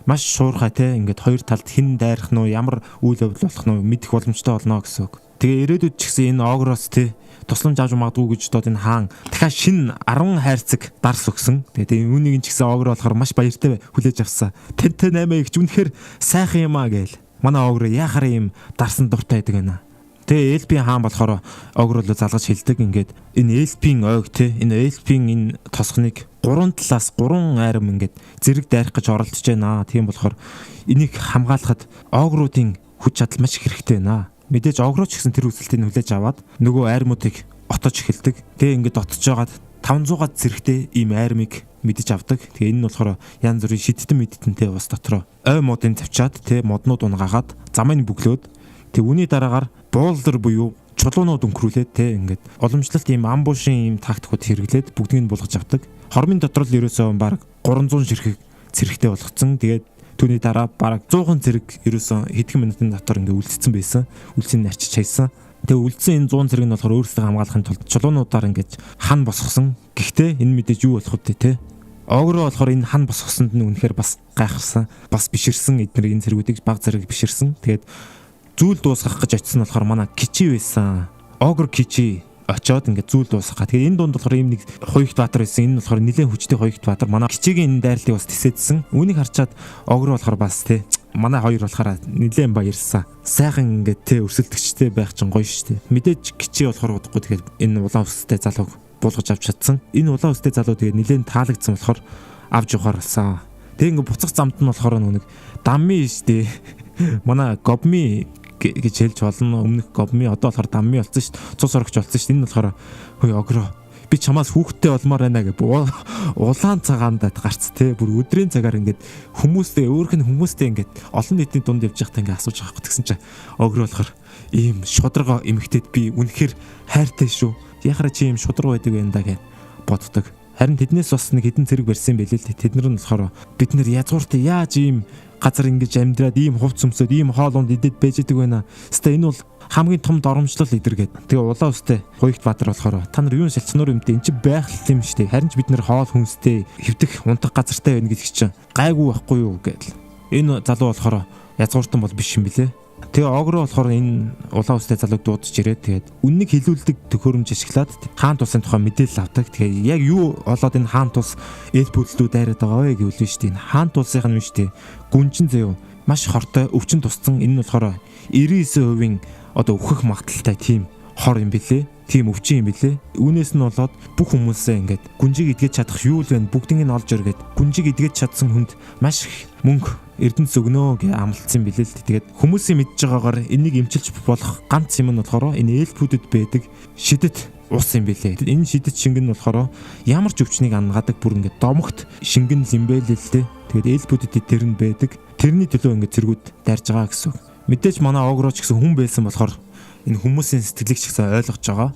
A: маш шуурхай те ингээд хоёр талд хэн дайрах нь ямар үйл явдал болох нь мэдэх боломжтой болно гэсэн үг. Тэгээ ирээдүйд ч гэсэн энэ огроос те тусламж авч магадгүй гэж бодоод энэ хаан дахиад шин 10 хайрцаг дарс өгсөн. Тэгээ үүнийг ч гэсэн огро болохоор маш баяртай хүлээж авсан. Тэнтэй 8 их үнэхээр сайхан юм аа гээл. Манай огро яхаар юм дарсан дуртай байдаг байна. Тэгээ эльфийн хаан болохоор огро руу залгаж хэлдэг ингээд энэ эльфийн ойг те энэ эльфийн энэ тосгоныг 3 талаас 3 айрам ингээд зэрэг дайрах гэж оролдож байна. Тийм болохоор энийг хамгаалахад огруудын хүч чадал маш их хэрэгтэй байна. Мэдээж огрооч гэсэн тэр үзэлтийг хүлээж аваад нөгөө айрмуудыг отож эхэлдэг. Тэгээ ингээд отож жагаад 500-аад зэрэгтэй ийм айрмыг мэдэж авдаг. Тэгээ энэ нь болохоор янз бүрийн шидтэн мэдтэнтэй ус дотроо ой модын тавьчаад тэ моднууд унгаагаад замыг бөглөөд тэг үүний дараагаар буулдер буюу чулуунууд өнхрүүлээд тэ ингээд уламжлалт ийм амбушийн ийм тактикууд хэрэглээд бүгдийг нь булгаж авдаг. Хормын дотор л ерөөсөө баг 300 ширхэг зэрэгтэй болгоцсон. Тэгээд түүний дараа бараг 100 зэрэг ерөөсөн хэдхэн минутын дотор ингээ үлдсэн байсан. Үлцийг арчиж хайсан. Тэгээ үлдсэн энэ 100 зэрэг нь болохоор өөрсдөө хамгаалахын тулд чулуунуудаар ингээ хан босгосон. Гэхдээ энэ мэдээж юу болох вэ те? Огро болохоор энэ хан босгосонд нь үнэхээр бас гайхарсан. Бас биширсэн эдгээр энэ зэргүүдийг баг зэрэг биширсэн. Тэгээд зүйл дуусгах гэж очисон болохоор манай кичи байсан. Огро кичи очоод ингээд зүйл дуусгах. Тэгээ энэ дунд болохоор ийм нэг Хуягт Баатар байсан. Энэ нь болохоор нэлээд хүчтэй Хуягт Баатар. Манай кичигийн энэ дайрлыг бас тисэдсэн. Үүнийг харчаад огро болохоор бас те манай хоёр болохоор нэлээд баярсан. Сайхан ингээд те өрсөлдөгчтэй байх чинь гоё штэ. Мэдээж кичи болохоор удахгүй тэгээд энэ улаан өстэй залууг буулгаж авч чадсан. Энэ улаан өстэй залуу тэгээд нэлээд таалагдсан болохоор авч явахаар болсон. Тэг ингээд буцах замд нь болохоор нэг дамми штэ. Манай гобми гэж хэлж болно. Өмнөх гобми одоо болохоор дамми болсон шүү дээ. Цус орогч болсон шүү дээ. Энэ болохоор хөөе огро би чамаас хүүхдтэй болмоор байна гэж улаан цагаандад гарц те бүр өдрийн цагаар ингээд хүмүүстэй өөрх нь хүмүүстэй ингээд олон нийтийн дунд явж байхдаа ингээд асууж байгаа гэсэн чинь огро болохоор ийм шударга эмэгтэйд би үнэхээр хайртай шүү. Яхара чи ийм шударга байдаг юм да гэж боддог. Харин тэднээс бас нэг хэдэн зэрэг барьсан байлээ л. Тэднэр нь болохоор бид нэр язгууртай яаж ийм газар ингэж амьдраад ийм хувц өмсөд ийм хоолунд идэд байж идэг байна. Хэвээ энэ бол хамгийн том доромжлол идэргээд. Тэгээ улаан өстэй Хуягт Баатар болохоор та нар юу шалцнаар юм дээ. Энд чи байх юм шүү дээ. Харин ч бид нэр хоол хүнстэй хэвдэх унтах газартай байна гэдэг чинь гайгүй байхгүй юу гэдэл. Энэ залуу болохоор язгууртан бол биш юм билэ. Тэгээ огро болохоор энэ улаан өстэй залууг дуудаж ирээд тэгээд үннийг хилүүлдэг төхөөрөмж ашиглаад хаан тусын тухай мэдээлэл авдаг. Тэгээ яг юу болоод энэ хаан тус эльфүүдлүүд дайраад байгаа вэ гэвэл шүү дээ. Хаан тусынх нь биш дээ. Гүнжин заяа маш хортой өвчин тусцсан. Энэ нь болохоор 99% одоо өөхөх магадaltaй тийм хор юм билэ. Тийм өвчин юм билэ. Үүнээс нь болоод бүх хүмүүсээ ингээд гүнжиг идгэж чадах юу л вэ? Бүгдийг нь олж өргөд гүнжиг идгэж чадсан хүнд маш их мөнгө эрдэнэс өгнө гэж амлалцсан билээ л. Тэгээд хүмүүсийн мэдж байгаагаар энийг эмчилж болох ганц юм нь болохоор энэ эльфүүдэд байдаг шидэт ус юм билээ. Энэ шидэт шингэн нь болохоор ямар ч өвчнийг ангаадаг бүр ингээд домогт шингэн юм байлээ л дээ. Тэгээд эльфүүдэд тэр нь байдаг. Тэрний төлөө ингээд зэргүүд дайрж байгаа гэсэн. Мэдээж манай огроч гэсэн хүн байсан болохоор энэ хүмүүсийн сэтгэлийг ч гэсэн ойлгож байгаа.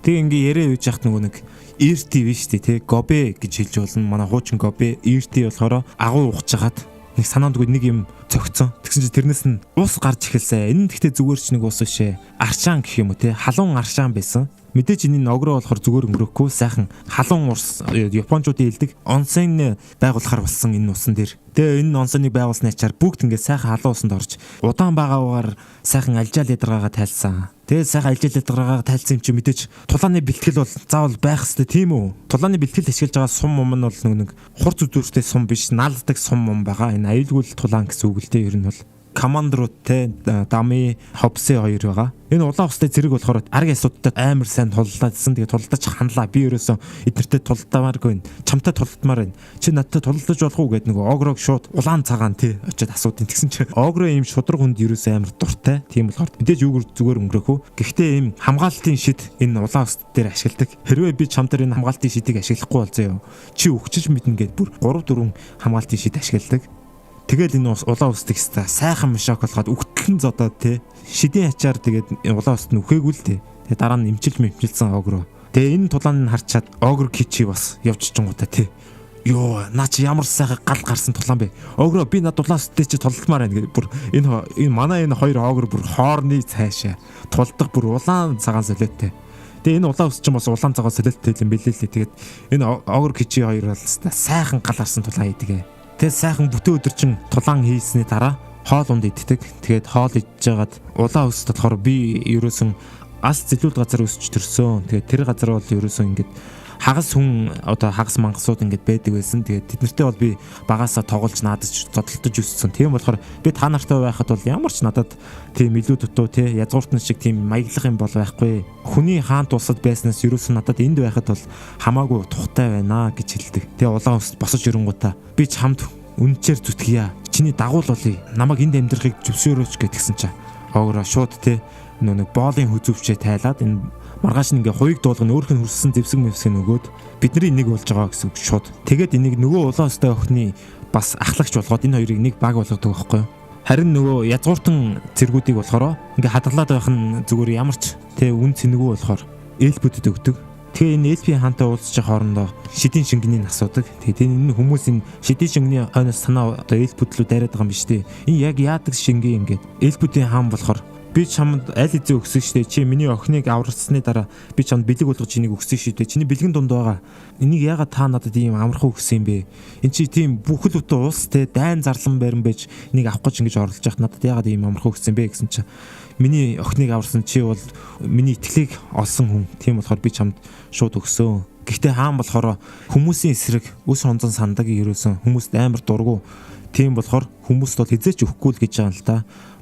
A: Тэг ингээ яриа үйж яхад нөгөө нэг эрти биш тий гобе гэж хэлж болно. Манай хуучин гобе эрти болохоор агуу ухаж хагаад нэг санаандгүй нэг юм цогцсон. Тэгсэн чинь тэрнээс нь ус гарч эхэлсэн. Энэ нь гэхдээ зүгээр ч нэг ус бишээ. Аршаан гэх юм уу тий халуун аршаан байсан. Мэдээж энэ огроо болохоор зүгээр өнгөрөхгүй сайхан халуун урс японочдын хэлдэг онсен байгуулахар болсон энэ усан дээр. Тэгээ энэ онсоныг байгуулсны ачаар бүгд ингээд сайхан халуун усанд орж удаан байгаагаар сайхан альжаал ядаргаагаа тайлсан. Тэгээ сайхан альжаал ядаргаагаа тайлсан юм чи мэдээж тулааны бэлтгэл бол заавал байх хэрэгтэй тийм үү? Тулааны бэлтгэл ашиглаж байгаа сум юм нь бол нэг хурц үзүүртэй сум биш, наалдаг сум юм байгаа. Энэ аюулгүй тулаан гэсэн үг л дээ ер нь бол. Командерууд те дами хобсы хоёр байгаа. Энэ улаан устай зэрэг болохоор аргийн асуудтай амар сайн туллаадсан. Тэгээ тулдаж ханлаа. Би ерөөсөө эднэртэй тулдамааргүй. Чамтай тулдмаар байна. Чи надтай тулдаж болох уу гэд нөгөө огрог шууд улаан цагаан те очиад асуудیں۔ Тэгсэн чи огро ийм шудраг хүнд ерөөсөө амар дуртай. Тийм болохоор мэдээж юугаар зүгээр өнгөрөөх үү. Гэхдээ ийм хамгаалтын шид энэ улаан ус дээр ашигладаг. Хэрвээ би чам дээр энэ хамгаалтын шидийг ашиглахгүй бол заяа. Чи өгчөж мэднэ гэд бүр 3 4 хамгаалтын шид ашигладаг. Тэгэл энэ улаан устыг хэвээр сайхан мишок болгоод үгтлэн зодоод те шидийн ачаар тэгээд улаан уст нь үхээгүй л те. Тэгээд дараа нь имчилсэн огро. Тэгээ энэ тулааны харчаад огро кичи бас явж чингуудаа те. Йоо наа чи ямар сайхан гал гарсан тулаан бэ. Огро би над улаан усттэй чи тулдмаар байна гэдэг бүр энэ манай энэ хоёр огро бүр хоорны цаашаа тулдаг бүр улаан цагаан солиоттэй. Тэгээ энэ улаан ус ч бас улаан цагаан солиоттэй юм бэлээ л. Тэгээд энэ огро кичи хоёр бол сайхан гал гарсан тулаан хийдэг. Тэгээ сайхан бүтэн өдөржин тулаан хийсний дараа хоол унд иддэг. Тэгээд хоол идж жагаад улаан ус болохоор би ерөөсөн ас зэлүүд газар өсч төрсөн. Тэгээд тэр газар бол ерөөсөн ингээд хагас хүн одоо хагас мангасууд ингээд байдаг байсан. Тэгээд тэднэртэй бол би багаасаа тоглож наадаж зодтолтож өссөн. Тийм болохоор би та нартай байхад бол ямар ч надад тийм илүү дутуу те язгууртан шиг тийм маяглах юм бол байхгүй. Хүний хаант улсад байснаас ерөөсөн надад энд байхад бол хамаагүй тухтай байна гэж хэлдэг. Тэгээ улаан ус босож ирэнгуудаа би чамд үнчээр зүтгэе. Чиний дагуул болъё. Намайг энд амьдрахыг зөвшөөрөөч гэдгсэн чинь огроо шууд те нэг боолын хүзүүвчээ тайлаад энэ маргааш ингээ хуйг дуулгын өөрх нь хүрсэн зэвсэг мэвсэг нөгөөд бидний нэг болж байгаа гэсэн үг шууд. Тэгээд энийг нөгөө улаан устай охины бас ахлагч болгоод энэ хоёрыг нэг баг болгодог байхгүй юу? Харин нөгөө язгууртан цэргүүдийг болохоор ингээ хадгалаад байх нь зүгээр ямар ч те үн цэнэгүй болохоор эльбүүдэд өгдөг. Тэгээ энэ эльпийн хаантай уулзчих хоорондоо шидийн шингэнийг асуудаг. Тэгээд энэ хүмүүсийн шидийн шингэний хойноос санаа одоо эльбүүд лөө дайраад байгаа юм биш үү? Энэ яг яадаг шингээ ингээд эльбүүдийн хаан болохоор би чамд аль хэзээ өгсөн штэ. Чи миний охиныг авралцсны дараа би чамд бэлэг болгож энийг өгсөн штэ. Чиний бэлгэн дунд байгаа. Энийг яагаад та надад ийм амархан өгсөн юм бэ? Энд чи тийм бүхэл бүтэн уус те дайн зарлан барин байж энийг авах гэж ингэж орлож яхад надад яагаад ийм амархан өгсөн бэ гэсэн чинь миний охиныг аварсан чи бол миний итгэлийг олсон хүн. Тийм болохоор би чамд шууд өгсөн. Гэхдээ хаан болохоор хүмүүсийн эсрэг өс хонзон сандаг ерөөсөн хүмүүст амар дургу. Тийм болохоор хүмүүст бол хизээч өгөхгүй л гэж байгаа юм л та.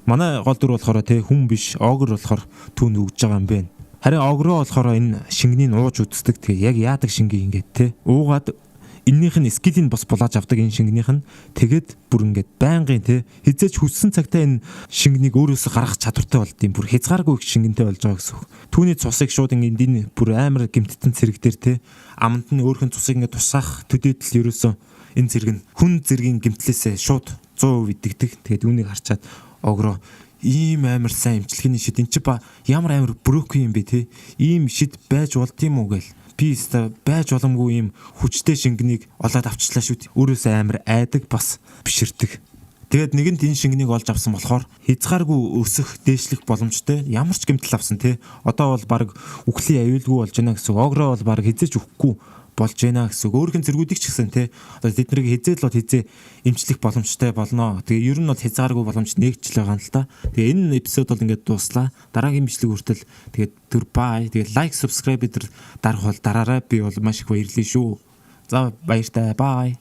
A: Манай гол дүр болохоор те хүн биш огр болохоор түүнд өгж байгаа юм бэ. Харин огроо болохоор энэ шингэнийг ууж үздэг. Тэгээ яг яадаг шингээ ингээд те уугаад эннийх нь скилийн бас булааж авдаг энэ шингэнийх нь тэгээд бүр ингээд байнгын те хизээч хүссэн цагтаа энэ шингэнийг өөрөөсөө гаргах чадвартай болд юм бүр хязгааргүй их шингэнтэй болж байгаа гэсэн үг. Түүний цусыг шууд ингээд энэ бүр амар гэмтэн цэрэг дээр те аманд нь өөрхөн цусыг ингээд тусаах төдийдл ерөөсөө энэ зэрэг нь хүн зэргийн гэмтлээсээ шууд 100% идэгдэг. Тэгээд үүнийг харчаад огроо ийм амар сайн имчилгээний шид энэ чи ба ямар амар брокколи юм бэ те ийм шид байж болд юм уу гээл би өстой байж боломгүй ийм хүчтэй шингэнийг олоод авчлаа шүү. Өөрөөсөө амар айдаг бас биширдэг. Тэгээд нэгэнд энэ шингэнийг олж авсан болохоор хязгааргүй өсөх дээшлэх боломжтой ямар ч гэмтэл авсан те одоо бол баг үхлийн аюулгүй болж байна гэсэн. Огроо бол баг хизээч үхэхгүй болж байна гэсэн. Өөрхөн зэргүүдийг ч гэсэн те одоо тэднийг хизээл бол хизээ эмчлэх боломжтой болно. Тэгээ ер нь бол хязгааргүй боломж нэгжл байгаа юм л та. Тэгээ энэ эпизод бол ингээд дуслаа. Дараагийн бичлэг хүртэл тэгээд түр бай. Тэгээд лайк, subscribe дээр дарах бол дараарай. Би бол маш их баярлалаа шүү. За баяртай. Бай.